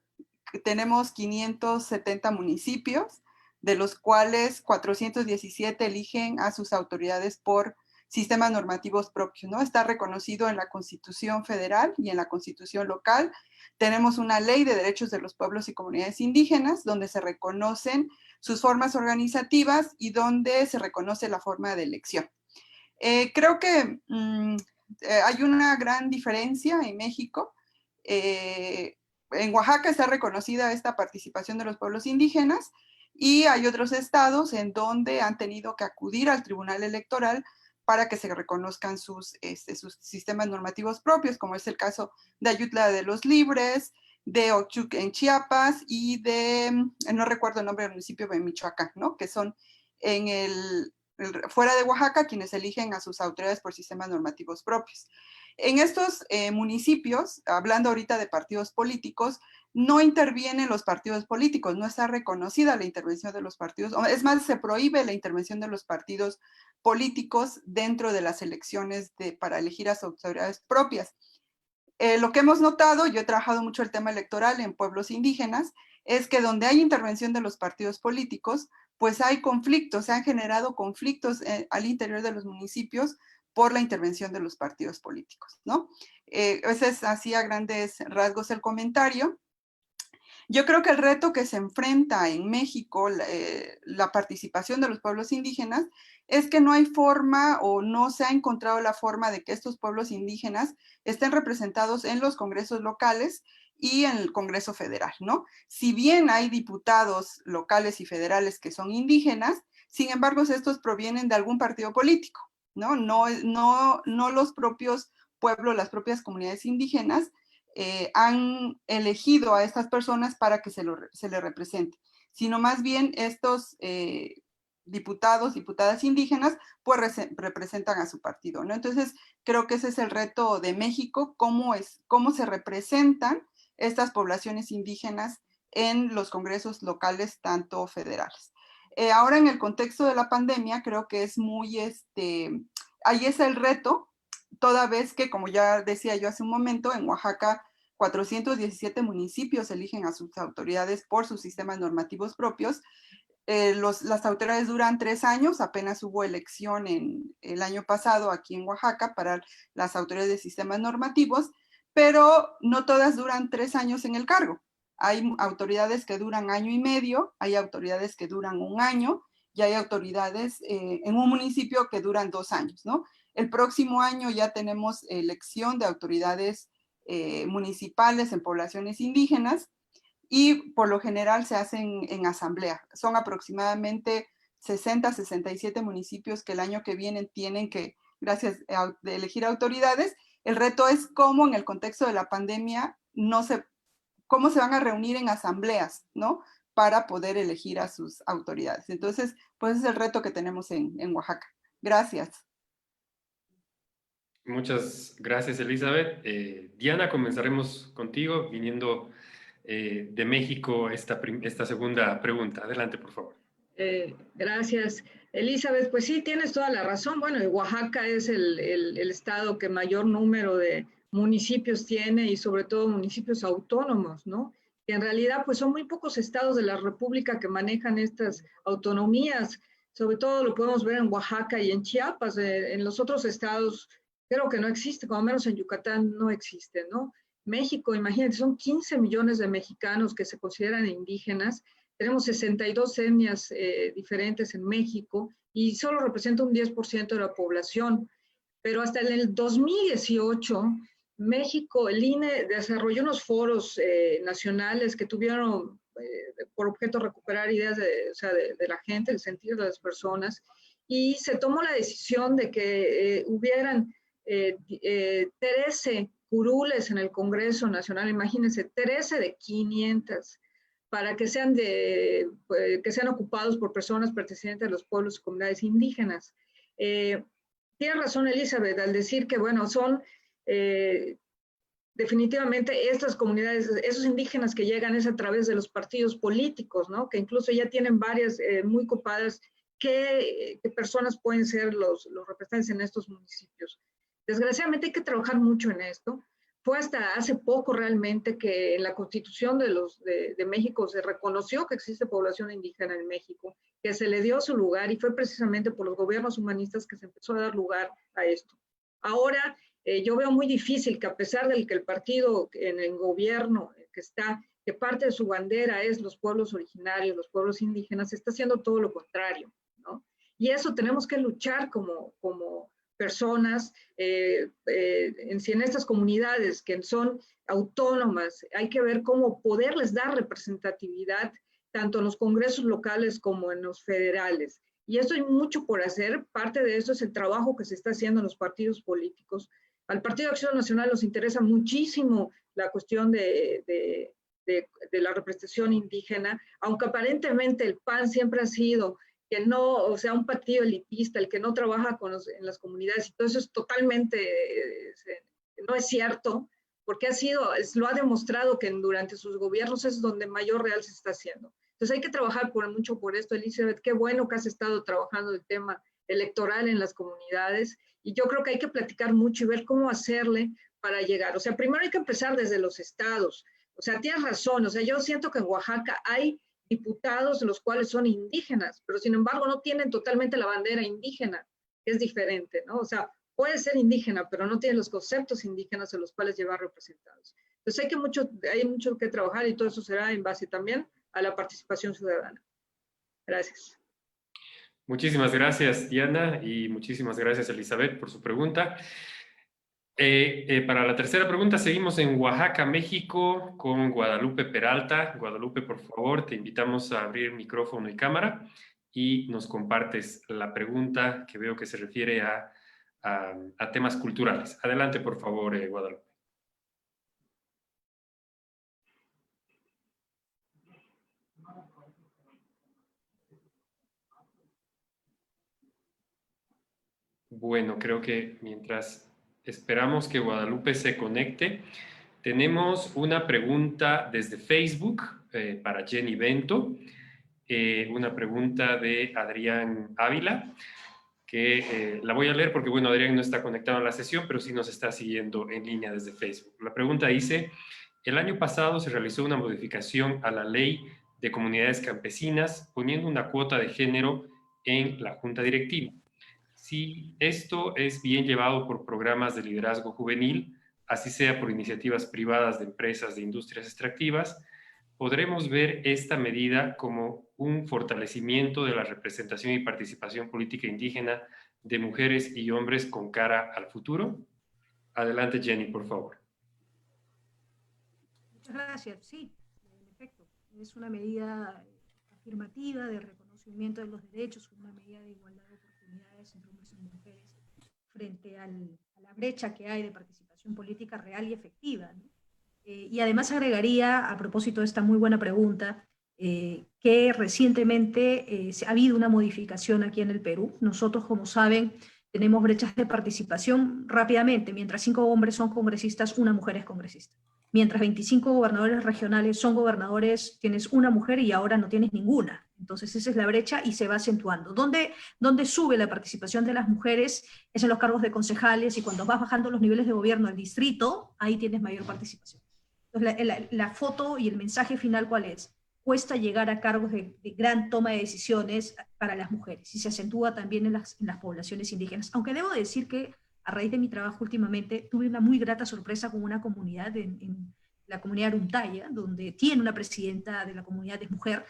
Speaker 6: Tenemos 570 municipios, de los cuales 417 eligen a sus autoridades por sistemas normativos propios, ¿no? Está reconocido en la Constitución Federal y en la Constitución local. Tenemos una ley de derechos de los pueblos y comunidades indígenas, donde se reconocen sus formas organizativas y donde se reconoce la forma de elección. Creo que hay una gran diferencia en México. En Oaxaca está reconocida esta participación de los pueblos indígenas, y hay otros estados en donde han tenido que acudir al Tribunal Electoral para que se reconozcan sus sistemas normativos propios, como es el caso de Ayutla de los Libres, de Ochuc en Chiapas y de, no recuerdo el nombre del municipio de Michoacán, ¿no? Que son fuera de Oaxaca quienes eligen a sus autoridades por sistemas normativos propios. En estos municipios, hablando ahorita de partidos políticos, no intervienen los partidos políticos, no está reconocida la intervención de los partidos, es más, se prohíbe la intervención de los partidos políticos dentro de las elecciones para elegir a sus autoridades propias. Lo que hemos notado, yo he trabajado mucho el tema electoral en pueblos indígenas, es que donde hay intervención de los partidos políticos, pues hay conflictos, se han generado conflictos al interior de los municipios por la intervención de los partidos políticos, ¿no? Ese es así a grandes rasgos el comentario. Yo creo que el reto que se enfrenta en México, la participación de los pueblos indígenas, es que no hay forma o no se ha encontrado la forma de que estos pueblos indígenas estén representados en los congresos locales y en el Congreso Federal, ¿no? Si bien hay diputados locales y federales que son indígenas, sin embargo, estos provienen de algún partido político, ¿no? No los propios pueblos, las propias comunidades indígenas han elegido a estas personas para que se les represente, sino más bien estos diputados, diputadas indígenas, pues representan a su partido, ¿no? Entonces, creo que ese es el reto de México, cómo se representan estas poblaciones indígenas en los congresos locales, tanto federales. Ahora, en el contexto de la pandemia, creo que es muy, ahí es el reto, toda vez que, como ya decía yo hace un momento, en Oaxaca 417 municipios eligen a sus autoridades por sus sistemas normativos propios. Las autoridades duran 3 años, apenas hubo elección el año pasado aquí en Oaxaca para las autoridades de sistemas normativos, pero no todas duran 3 años en el cargo. Hay autoridades que duran 1 año y medio, hay autoridades que duran 1 año y hay autoridades en un municipio que duran 2 años, ¿no? El próximo año ya tenemos elección de autoridades municipales en poblaciones indígenas, y por lo general se hacen en asamblea. Son aproximadamente 60, 67 municipios que el año que viene tienen que, gracias a elegir autoridades. El reto es cómo en el contexto de la pandemia, cómo se van a reunir en asambleas, ¿no? Para poder elegir a sus autoridades. Entonces, pues es el reto que tenemos en Oaxaca. Gracias.
Speaker 1: Muchas gracias, Elizabeth. Diana, comenzaremos contigo, viniendo de México esta segunda pregunta. Adelante, por favor.
Speaker 2: Gracias, Elizabeth. Pues sí, tienes toda la razón. Bueno, Oaxaca es el estado que mayor número de municipios tiene y sobre todo municipios autónomos, ¿no? Que en realidad pues son muy pocos estados de la República que manejan estas autonomías. Sobre todo lo podemos ver en Oaxaca y en Chiapas. En los otros estados creo que no existe, como menos en Yucatán no existe, ¿no? México, imagínate, son 15 millones de mexicanos que se consideran indígenas. Tenemos 62 etnias diferentes en México y solo representa un 10% de la población. Pero hasta en el 2018, México, el INE desarrolló unos foros nacionales que tuvieron por objeto recuperar ideas de la gente, el sentir de las personas, y se tomó la decisión de que hubieran 13 curules en el Congreso Nacional, imagínense, 13 de 500, para que sean ocupados por personas pertenecientes a los pueblos y comunidades indígenas. Tiene razón Elizabeth al decir que, bueno, son definitivamente estas comunidades, esos indígenas que llegan es a través de los partidos políticos, ¿no? Que incluso ya tienen varias muy copadas qué personas pueden ser los representantes en estos municipios. Desgraciadamente hay que trabajar mucho en esto. Fue hasta hace poco realmente que en la Constitución de México se reconoció que existe población indígena en México, que se le dio su lugar y fue precisamente por los gobiernos humanistas que se empezó a dar lugar a esto. Ahora, yo veo muy difícil que a pesar de que el partido en el gobierno que parte de su bandera es los pueblos originarios, los pueblos indígenas, está haciendo todo lo contrario, ¿no? Y eso tenemos que luchar como personas en estas comunidades que son autónomas. Hay que ver cómo poderles dar representatividad tanto en los congresos locales como en los federales. Y esto hay mucho por hacer. Parte de eso es el trabajo que se está haciendo en los partidos políticos. Al Partido de Acción Nacional nos interesa muchísimo la cuestión de la representación indígena, aunque aparentemente el PAN siempre ha sido que no, o sea, un partido elitista, el que no trabaja en las comunidades, y todo eso es totalmente, no es cierto, porque lo ha demostrado que durante sus gobiernos es donde mayor real se está haciendo. Entonces hay que trabajar mucho por esto, Elizabeth, qué bueno que has estado trabajando el tema electoral en las comunidades, y yo creo que hay que platicar mucho y ver cómo hacerle para llegar. O sea, primero hay que empezar desde los estados. O sea, tienes razón, o sea, yo siento que en Oaxaca hay diputados los cuales son indígenas, pero sin embargo no tienen totalmente la bandera indígena, que es diferente, ¿no? O sea, puede ser indígena, pero no tiene los conceptos indígenas a los cuales llevar representados. Entonces hay mucho que trabajar y todo eso será en base también a la participación ciudadana. Gracias.
Speaker 1: Muchísimas gracias, Diana, y muchísimas gracias, Elizabeth, por su pregunta. Para la tercera pregunta, seguimos en Oaxaca, México, con Guadalupe Peralta. Guadalupe, por favor, te invitamos a abrir micrófono y cámara y nos compartes la pregunta que veo que se refiere a temas culturales. Adelante, por favor, Guadalupe. Bueno, creo que mientras esperamos que Guadalupe se conecte, tenemos una pregunta desde Facebook para Jenny Bento, una pregunta de Adrián Ávila, que la voy a leer porque, bueno, Adrián no está conectado a la sesión, pero sí nos está siguiendo en línea desde Facebook. La pregunta dice: el año pasado se realizó una modificación a la ley de comunidades campesinas poniendo una cuota de género en la junta directiva. Si esto es bien llevado por programas de liderazgo juvenil, así sea por iniciativas privadas de empresas de industrias extractivas, podremos ver esta medida como un fortalecimiento de la representación y participación política indígena de mujeres y hombres con cara al futuro. Adelante, Jenny, por favor.
Speaker 4: Muchas gracias. Sí, en efecto, es una medida afirmativa de reconocimiento de los derechos, una medida de igualdad de oportunidades entre hombres y mujeres frente a la brecha que hay de participación política real y efectiva, ¿no? Y además agregaría, a propósito de esta muy buena pregunta, que recientemente ha habido una modificación aquí en el Perú. Nosotros, como saben, tenemos brechas de participación rápidamente. Mientras 5 hombres son congresistas, una mujer es congresista. Mientras 25 gobernadores regionales son gobernadores, tienes una mujer y ahora no tienes ninguna. Entonces esa es la brecha y se va acentuando. ¿Dónde sube la participación de las mujeres? Es en los cargos de concejales, y cuando vas bajando los niveles de gobierno al distrito, ahí tienes mayor participación. Entonces la foto y el mensaje final, ¿cuál es? Cuesta llegar a cargos de gran toma de decisiones para las mujeres, y se acentúa también en las poblaciones indígenas. Aunque debo decir que a raíz de mi trabajo últimamente tuve una muy grata sorpresa con una comunidad en la comunidad Aruntaya, donde tiene una presidenta de la comunidad de mujer,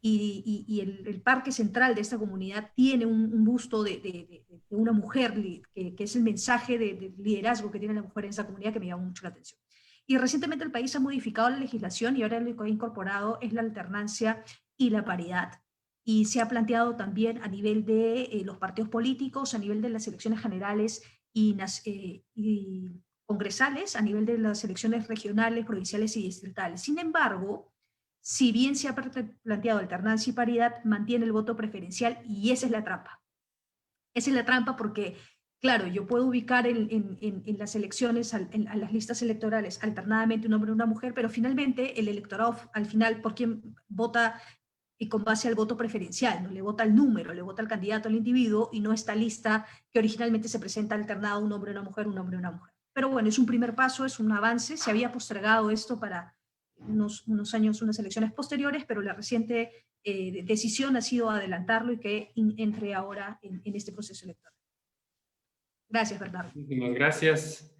Speaker 4: y el parque central de esta comunidad tiene un busto de una mujer, que es el mensaje de liderazgo que tiene la mujer en esa comunidad, que me llamó mucho la atención. Y recientemente el país ha modificado la legislación y ahora lo que ha incorporado es la alternancia y la paridad. Y se ha planteado también a nivel de los partidos políticos, a nivel de las elecciones generales y congresales, a nivel de las elecciones regionales, provinciales y distritales. Sin embargo, si bien se ha planteado alternancia y paridad, mantiene el voto preferencial, y esa es la trampa. Esa es la trampa porque, claro, yo puedo ubicar en las elecciones, a las listas electorales, alternadamente un hombre y una mujer, pero finalmente el electorado, al final, ¿por quién vota? Y con base al voto preferencial, ¿no? Le vota al número, le vota al candidato, al individuo, y no esta lista que originalmente se presenta alternada, un hombre y una mujer, un hombre y una mujer. Pero bueno, es un primer paso, es un avance. Se había postergado esto para unos años, unas elecciones posteriores, pero la reciente decisión ha sido adelantarlo y que entre ahora en este proceso electoral. Gracias, Bernardo.
Speaker 1: Muchísimas gracias,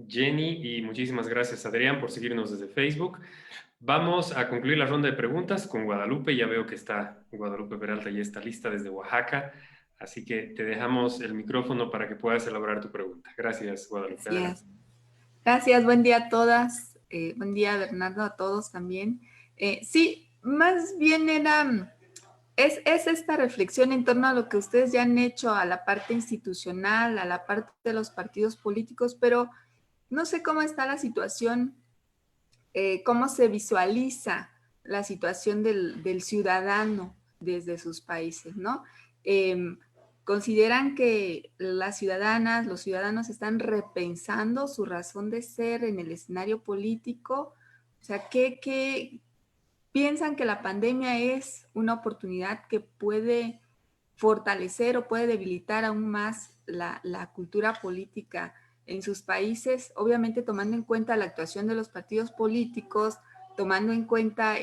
Speaker 1: Jenny, y muchísimas gracias, Adrián, por seguirnos desde Facebook. Vamos a concluir la ronda de preguntas con Guadalupe. Ya veo que está Guadalupe Peralta, ya está lista desde Oaxaca, así que te dejamos el micrófono para que puedas elaborar tu pregunta. Gracias, Guadalupe.
Speaker 7: Gracias. Gracias, buen día a todas. Buen día, Bernardo, a todos también. Sí, más bien es esta reflexión en torno a lo que ustedes ya han hecho, a la parte institucional, a la parte de los partidos políticos, pero no sé cómo está la situación, cómo se visualiza la situación del ciudadano desde sus países, ¿no? ¿Consideran que las ciudadanas, los ciudadanos están repensando su razón de ser en el escenario político? O sea, ¿qué piensan que la pandemia es una oportunidad que puede fortalecer o puede debilitar aún más la cultura política en sus países? Obviamente tomando en cuenta la actuación de los partidos políticos, tomando en cuenta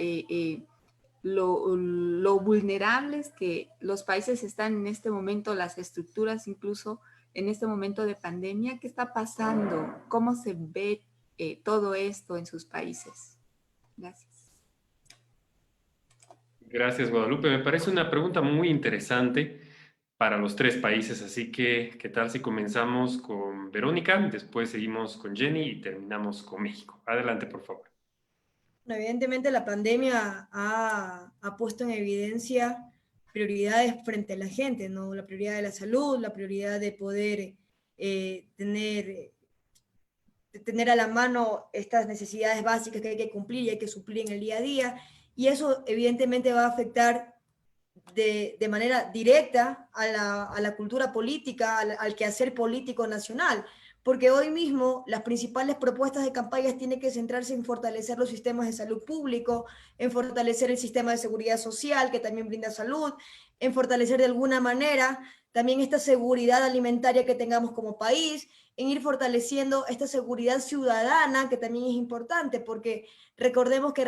Speaker 7: lo vulnerables que los países están en este momento, las estructuras incluso en este momento de pandemia. ¿Qué está pasando? ¿Cómo se ve todo esto en sus países? Gracias.
Speaker 1: Gracias, Guadalupe. Me parece una pregunta muy interesante para los 3 países, así que ¿qué tal si comenzamos con Verónica, después seguimos con Jenny y terminamos con México? Adelante, por favor.
Speaker 3: Evidentemente la pandemia ha puesto en evidencia prioridades frente a la gente, ¿no? La prioridad de la salud, la prioridad de poder tener a la mano estas necesidades básicas que hay que cumplir y hay que suplir en el día a día, y eso evidentemente va a afectar de manera directa a la cultura política, al quehacer político nacional, porque hoy mismo las principales propuestas de campañas tienen que centrarse en fortalecer los sistemas de salud público, en fortalecer el sistema de seguridad social, que también brinda salud, en fortalecer de alguna manera también esta seguridad alimentaria que tengamos como país, en ir fortaleciendo esta seguridad ciudadana, que también es importante, porque recordemos que a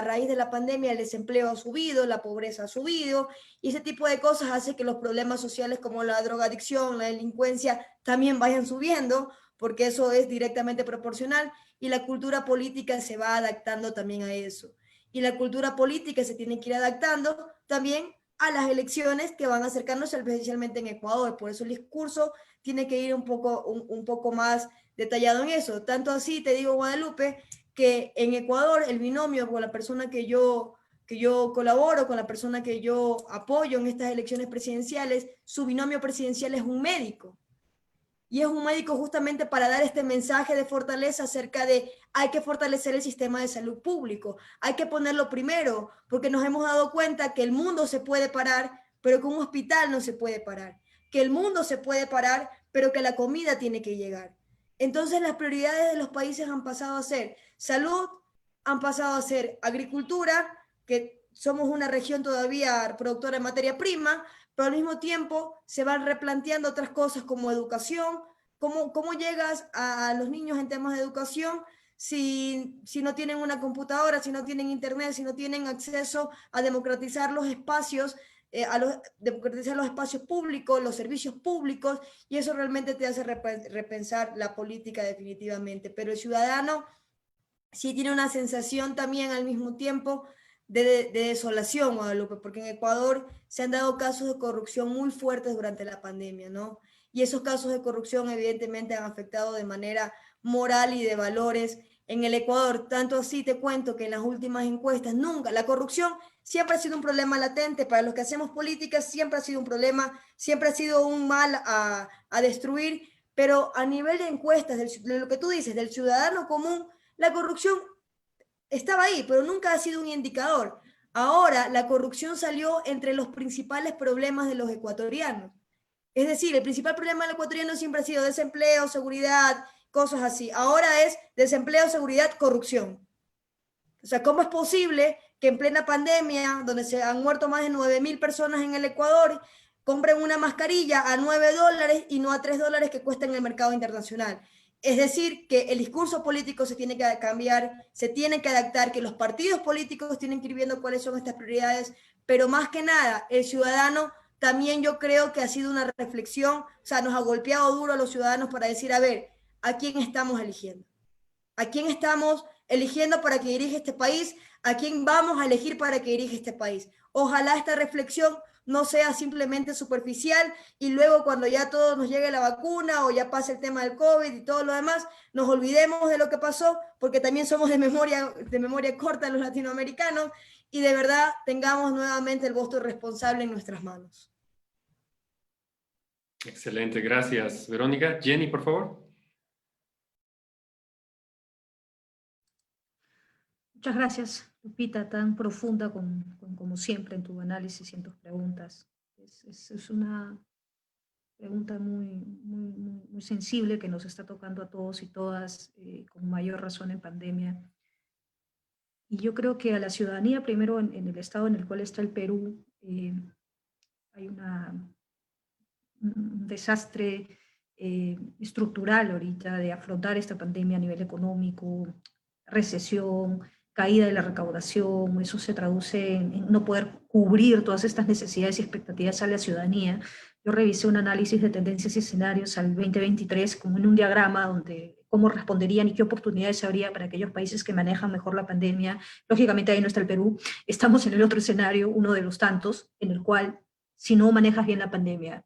Speaker 3: raíz de la pandemia el desempleo ha subido, la pobreza ha subido, y ese tipo de cosas hace que los problemas sociales como la drogadicción, la delincuencia, también vayan subiendo, porque eso es directamente proporcional, y la cultura política se va adaptando también a eso. Y la cultura política se tiene que ir adaptando también a las elecciones que van acercándose, especialmente en Ecuador. Por eso el discurso tiene que ir un poco más detallado en eso. Tanto así, te digo, Guadalupe, que en Ecuador el binomio con la persona que yo colaboro, con la persona que yo apoyo en estas elecciones presidenciales, su binomio presidencial es un médico. Y es un médico justamente para dar este mensaje de fortaleza acerca de hay que fortalecer el sistema de salud público, hay que ponerlo primero, porque nos hemos dado cuenta que el mundo se puede parar, pero que un hospital no se puede parar, que el mundo se puede parar, pero que la comida tiene que llegar. Entonces las prioridades de los países han pasado a ser salud, han pasado a ser agricultura, que somos una región todavía productora de materia prima, pero al mismo tiempo se van replanteando otras cosas como educación. ¿Cómo llegas a los niños en temas de educación si no tienen una computadora, si no tienen internet, si no tienen acceso a democratizar los espacios, democratizar los espacios públicos, los servicios públicos? Y eso realmente te hace repensar la política definitivamente. Pero el ciudadano sí tiene una sensación también al mismo tiempo de desolación, Guadalupe, porque en Ecuador se han dado casos de corrupción muy fuertes durante la pandemia, ¿no? Y esos casos de corrupción evidentemente han afectado de manera moral y de valores en el Ecuador. Tanto así te cuento que en las últimas encuestas nunca, la corrupción siempre ha sido un problema latente para los que hacemos política, siempre ha sido un problema, siempre ha sido un mal a destruir, pero a nivel de encuestas, de lo que tú dices, del ciudadano común, la corrupción estaba ahí, pero nunca ha sido un indicador. Ahora la corrupción salió entre los principales problemas de los ecuatorianos. Es decir, el principal problema del ecuatoriano siempre ha sido desempleo, seguridad, cosas así. Ahora es desempleo, seguridad, corrupción. O sea, ¿cómo es posible que en plena pandemia, donde se han muerto más de 9.000 personas en el Ecuador, compren una mascarilla a $9 y no a $3 que cuesta en el mercado internacional? Es decir, que el discurso político se tiene que cambiar, se tiene que adaptar, que los partidos políticos tienen que ir viendo cuáles son estas prioridades, pero más que nada, el ciudadano también yo creo que ha sido una reflexión, o sea, nos ha golpeado duro a los ciudadanos para decir, a ver, ¿a quién estamos eligiendo? ¿A quién estamos eligiendo para que dirija este país? ¿A quién vamos a elegir para que dirija este país? Ojalá esta reflexión no sea simplemente superficial y luego cuando ya todo nos llegue la vacuna o ya pase el tema del COVID y todo lo demás, nos olvidemos de lo que pasó, porque también somos de memoria corta los latinoamericanos, y de verdad tengamos nuevamente el voto responsable en nuestras manos.
Speaker 1: Excelente, gracias, Verónica. Jenny, por favor.
Speaker 4: Muchas gracias, Lupita, tan profunda como siempre en tu análisis y en tus preguntas. Es una pregunta muy sensible que nos está tocando a todos y todas, con mayor razón en pandemia. Y yo creo que a la ciudadanía, primero en el estado en el cual está el Perú, hay un desastre estructural ahorita de afrontar esta pandemia a nivel económico, recesión, caída de la recaudación. Eso se traduce en no poder cubrir todas estas necesidades y expectativas a la ciudadanía. Yo revisé un análisis de tendencias y escenarios al 2023 como en un diagrama donde cómo responderían y qué oportunidades habría para aquellos países que manejan mejor la pandemia. Lógicamente ahí no está el Perú. Estamos en el otro escenario, uno de los tantos, en el cual si no manejas bien la pandemia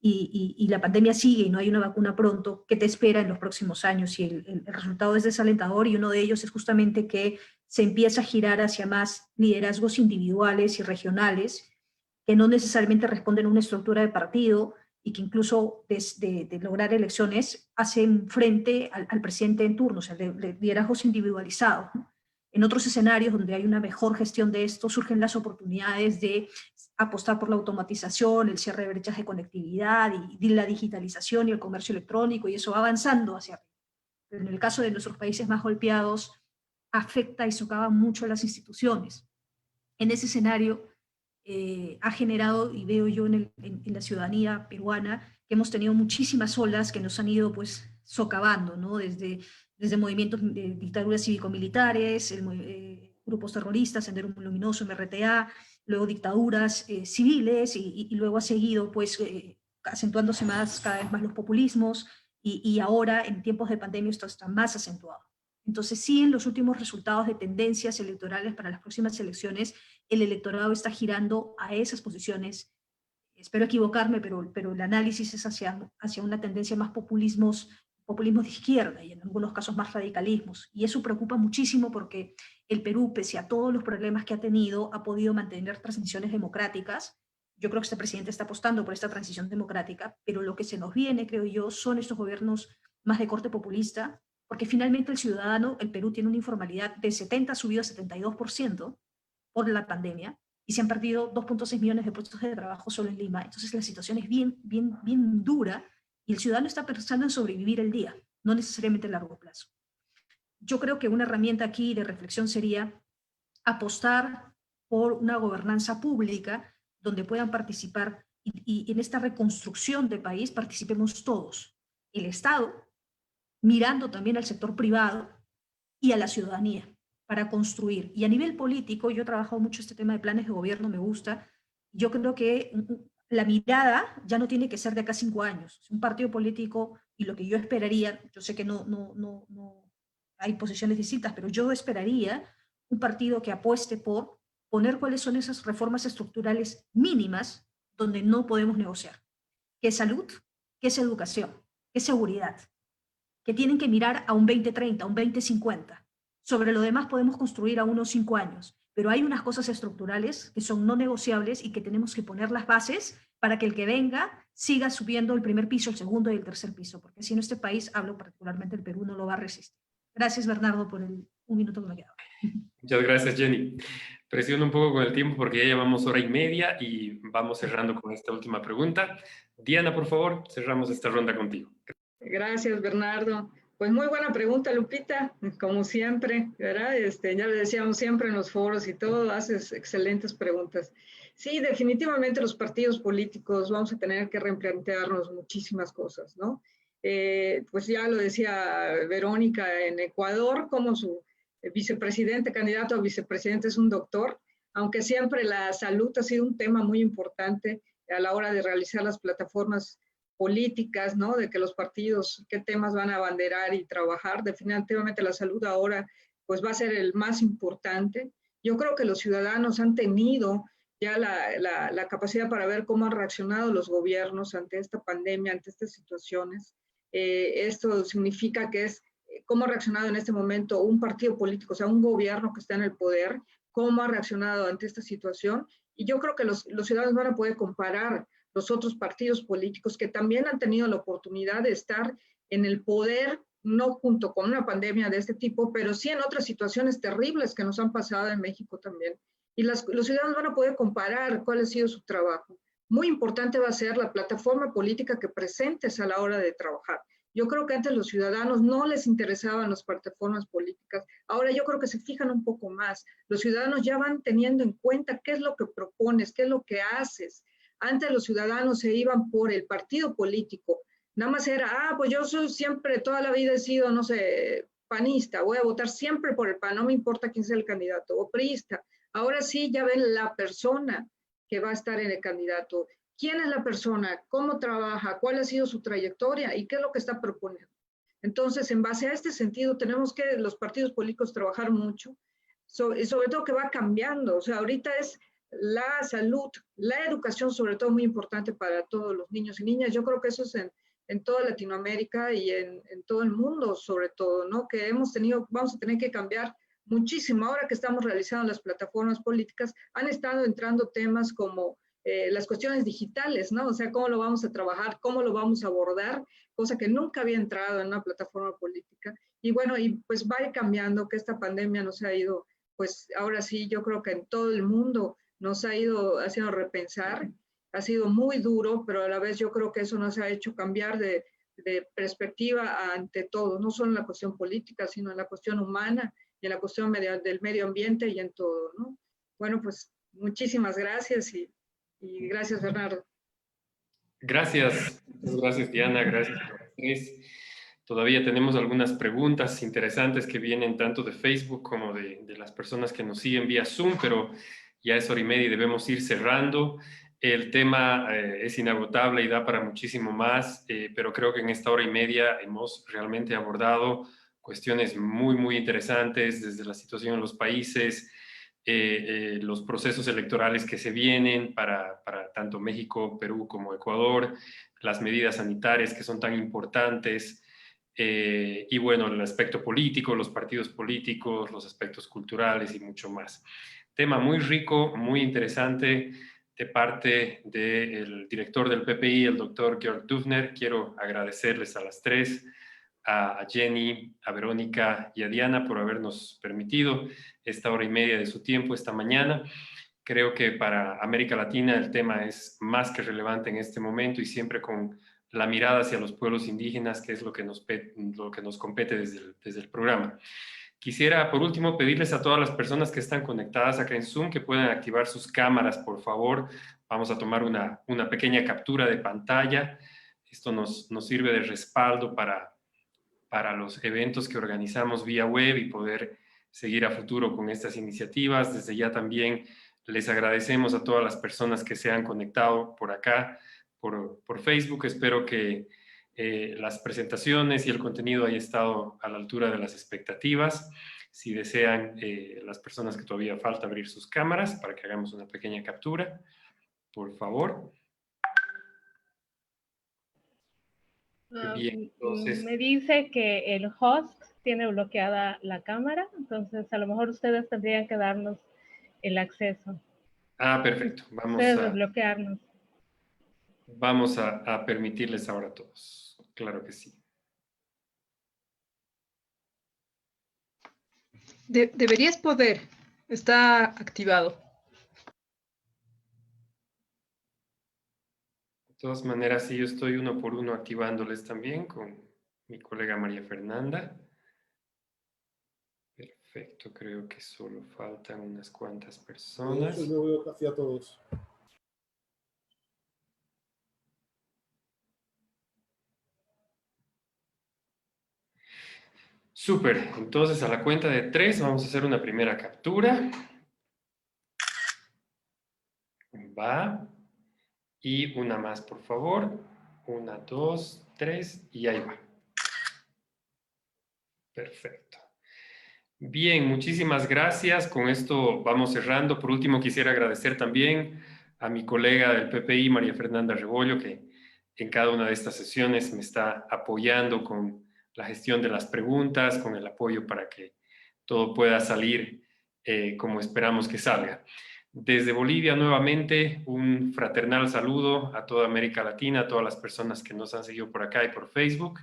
Speaker 4: y la pandemia sigue y no hay una vacuna pronto, ¿qué te espera en los próximos años? Y el resultado es desalentador, y uno de ellos es justamente que se empieza a girar hacia más liderazgos individuales y regionales que no necesariamente responden a una estructura de partido y que incluso de lograr elecciones hacen frente al presidente en turno, o sea, de liderazgos individualizados, ¿no? En otros escenarios donde hay una mejor gestión de esto, surgen las oportunidades de apostar por la automatización, el cierre de brechas de conectividad y la digitalización y el comercio electrónico, y eso va avanzando hacia arriba. Pero en el caso de nuestros países más golpeados, afecta y socava mucho a las instituciones. En ese escenario ha generado, y veo yo en la ciudadanía peruana, que hemos tenido muchísimas olas que nos han ido pues socavando, ¿no? Desde movimientos de dictaduras cívico-militares, grupos terroristas, Sendero Luminoso, MRTA, luego dictaduras civiles, y luego ha seguido pues acentuándose cada vez más los populismos, y ahora en tiempos de pandemia esto está más acentuado. Entonces sí, en los últimos resultados de tendencias electorales para las próximas elecciones, el electorado está girando a esas posiciones. Espero equivocarme, pero el análisis es hacia una tendencia más populismos de izquierda y en algunos casos más radicalismos. Y eso preocupa muchísimo porque el Perú, pese a todos los problemas que ha tenido, ha podido mantener transiciones democráticas. Yo creo que este presidente está apostando por esta transición democrática, pero lo que se nos viene, creo yo, son estos gobiernos más de corte populista, porque finalmente el ciudadano, el Perú tiene una informalidad de 70, ha subido a 72% por la pandemia, y se han perdido 2.6 millones de puestos de trabajo solo en Lima. Entonces la situación es bien dura, y el ciudadano está pensando en sobrevivir el día, no necesariamente a largo plazo. Yo creo que una herramienta aquí de reflexión sería apostar por una gobernanza pública donde puedan participar, y en esta reconstrucción del país participemos todos, el Estado, mirando también al sector privado y a la ciudadanía para construir. Y a nivel político, yo he trabajado mucho este tema de planes de gobierno, me gusta. Yo creo que la mirada ya no tiene que ser de acá a 5 años. Un partido político, y lo que yo esperaría, yo sé que no hay posiciones distintas, pero yo esperaría un partido que apueste por poner cuáles son esas reformas estructurales mínimas donde no podemos negociar. ¿Qué es salud? ¿Qué es educación? ¿Qué es seguridad? Que tienen que mirar a un 2030, a un 2050. Sobre lo demás podemos construir a unos 5 años, pero hay unas cosas estructurales que son no negociables y que tenemos que poner las bases para que el que venga siga subiendo el primer piso, el segundo y el tercer piso, porque si no este país, hablo particularmente del Perú, no lo va a resistir. Gracias, Bernardo, por el 1 minuto que me quedaba.
Speaker 1: Muchas gracias, Jenny. Presiono un poco con el tiempo porque ya llevamos 1:30 y vamos cerrando con esta última pregunta. Diana, por favor, cerramos esta ronda contigo.
Speaker 2: Gracias, Bernardo. Pues muy buena pregunta, Lupita, como siempre, ¿verdad? Ya le decíamos siempre en los foros y todo, haces excelentes preguntas. Sí, definitivamente los partidos políticos vamos a tener que replantearnos muchísimas cosas, ¿no? Pues ya lo decía Verónica en Ecuador, como su vicepresidente, candidato a vicepresidente es un doctor, aunque siempre la salud ha sido un tema muy importante a la hora de realizar las plataformas políticas, ¿no? De que los partidos, qué temas van a abanderar y trabajar. Definitivamente la salud ahora pues va a ser el más importante. Yo creo que los ciudadanos han tenido ya la capacidad para ver cómo han reaccionado los gobiernos ante esta pandemia, ante estas situaciones. Esto significa que es cómo ha reaccionado en este momento un partido político, o sea, un gobierno que está en el poder, cómo ha reaccionado ante esta situación. Y yo creo que los ciudadanos van a poder comparar los otros partidos políticos que también han tenido la oportunidad de estar en el poder, no junto con una pandemia de este tipo, pero sí en otras situaciones terribles que nos han pasado en México también. Y los ciudadanos van a poder comparar cuál ha sido su trabajo. Muy importante va a ser la plataforma política que presentes a la hora de trabajar. Yo creo que antes los ciudadanos no les interesaban las plataformas políticas. Ahora yo creo que se fijan un poco más. Los ciudadanos ya van teniendo en cuenta qué es lo que propones, qué es lo que haces. Antes los ciudadanos se iban por el partido político. Nada más era, pues yo soy siempre, toda la vida he sido, no sé, panista, voy a votar siempre por el PAN, no me importa quién sea el candidato, o priista. Ahora sí ya ven la persona que va a estar en el candidato. ¿Quién es la persona? ¿Cómo trabaja? ¿Cuál ha sido su trayectoria? ¿Y qué es lo que está proponiendo? Entonces, en base a este sentido, tenemos que los partidos políticos trabajar mucho, sobre todo que va cambiando. O sea, ahorita es la salud, la educación, sobre todo muy importante para todos los niños y niñas. Yo creo que eso es en toda Latinoamérica y en todo el mundo, sobre todo, ¿no? Que vamos a tener que cambiar muchísimo. Ahora que estamos realizando las plataformas políticas, han estado entrando temas como las cuestiones digitales, ¿no? O sea, cómo lo vamos a trabajar, cómo lo vamos a abordar, cosa que nunca había entrado en una plataforma política. Y bueno, y pues va a ir cambiando, que esta pandemia nos ha ido, pues ahora sí, yo creo que en todo el mundo nos ha ido haciendo repensar. Ha sido muy duro, pero a la vez yo creo que eso nos ha hecho cambiar de perspectiva ante todo, no solo en la cuestión política, sino en la cuestión humana y en la cuestión del medio ambiente y en todo, ¿no? Bueno, pues muchísimas gracias y gracias, Bernardo.
Speaker 1: Gracias, muchas gracias Diana, gracias a los tres. Todavía tenemos algunas preguntas interesantes que vienen tanto de Facebook como de las personas que nos siguen vía Zoom, pero ya es 1:30 y debemos ir cerrando. El tema es inagotable y da para muchísimo más, pero creo que en esta 1:30 hemos realmente abordado cuestiones muy, muy interesantes desde la situación en los países, los procesos electorales que se vienen para tanto México, Perú como Ecuador, las medidas sanitarias que son tan importantes, y bueno, el aspecto político, los partidos políticos, los aspectos culturales y mucho más. Tema muy rico, muy interesante de parte del director del PPI, el doctor Georg Dufner. Quiero agradecerles a las tres, a Jenny, a Verónica y a Diana por habernos permitido esta 1:30 de su tiempo esta mañana. Creo que para América Latina el tema es más que relevante en este momento y siempre con la mirada hacia los pueblos indígenas, que es lo que nos compete desde el programa. Quisiera, por último, pedirles a todas las personas que están conectadas acá en Zoom que puedan activar sus cámaras, por favor. Vamos a tomar una pequeña captura de pantalla. Esto nos sirve de respaldo para los eventos que organizamos vía web y poder seguir a futuro con estas iniciativas. Desde ya también les agradecemos a todas las personas que se han conectado por acá, por Facebook. Espero que las presentaciones y el contenido haya estado a la altura de las expectativas. Si desean, las personas que todavía falta abrir sus cámaras para que hagamos una pequeña captura, por favor. Bien, entonces,
Speaker 8: Me dice que el host tiene bloqueada la cámara, entonces a lo mejor ustedes tendrían que darnos el acceso.
Speaker 1: perfecto.
Speaker 8: Ustedes desbloquearnos.
Speaker 1: Vamos a permitirles ahora a todos. Claro que sí.
Speaker 9: Deberías poder. Está activado.
Speaker 1: De todas maneras, sí, yo estoy uno por uno activándoles también con mi colega María Fernanda. Perfecto, creo que solo faltan unas cuantas personas.
Speaker 5: Yo veo casi a todos.
Speaker 1: Súper, entonces a la cuenta de 3 vamos a hacer una primera captura. Va. Y una más, por favor. 1, 2, 3 y ahí va. Perfecto. Bien, muchísimas gracias. Con esto vamos cerrando. Por último, quisiera agradecer también a mi colega del PPI, María Fernanda Rebollo, que en cada una de estas sesiones me está apoyando con la gestión de las preguntas, con el apoyo para que todo pueda salir como esperamos que salga. Desde Bolivia, nuevamente, un fraternal saludo a toda América Latina, a todas las personas que nos han seguido por acá y por Facebook.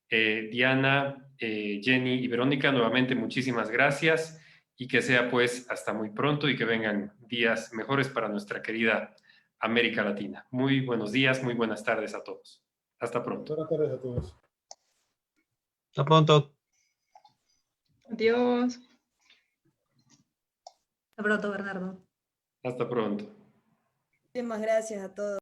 Speaker 1: Diana, Jenny y Verónica, nuevamente muchísimas gracias y que sea pues hasta muy pronto y que vengan días mejores para nuestra querida América Latina. Muy buenos días, muy buenas tardes a todos. Hasta pronto.
Speaker 5: Buenas tardes a todos.
Speaker 10: Hasta pronto.
Speaker 9: Adiós.
Speaker 4: Hasta pronto, Bernardo.
Speaker 1: Hasta pronto.
Speaker 3: Muchísimas gracias a todos.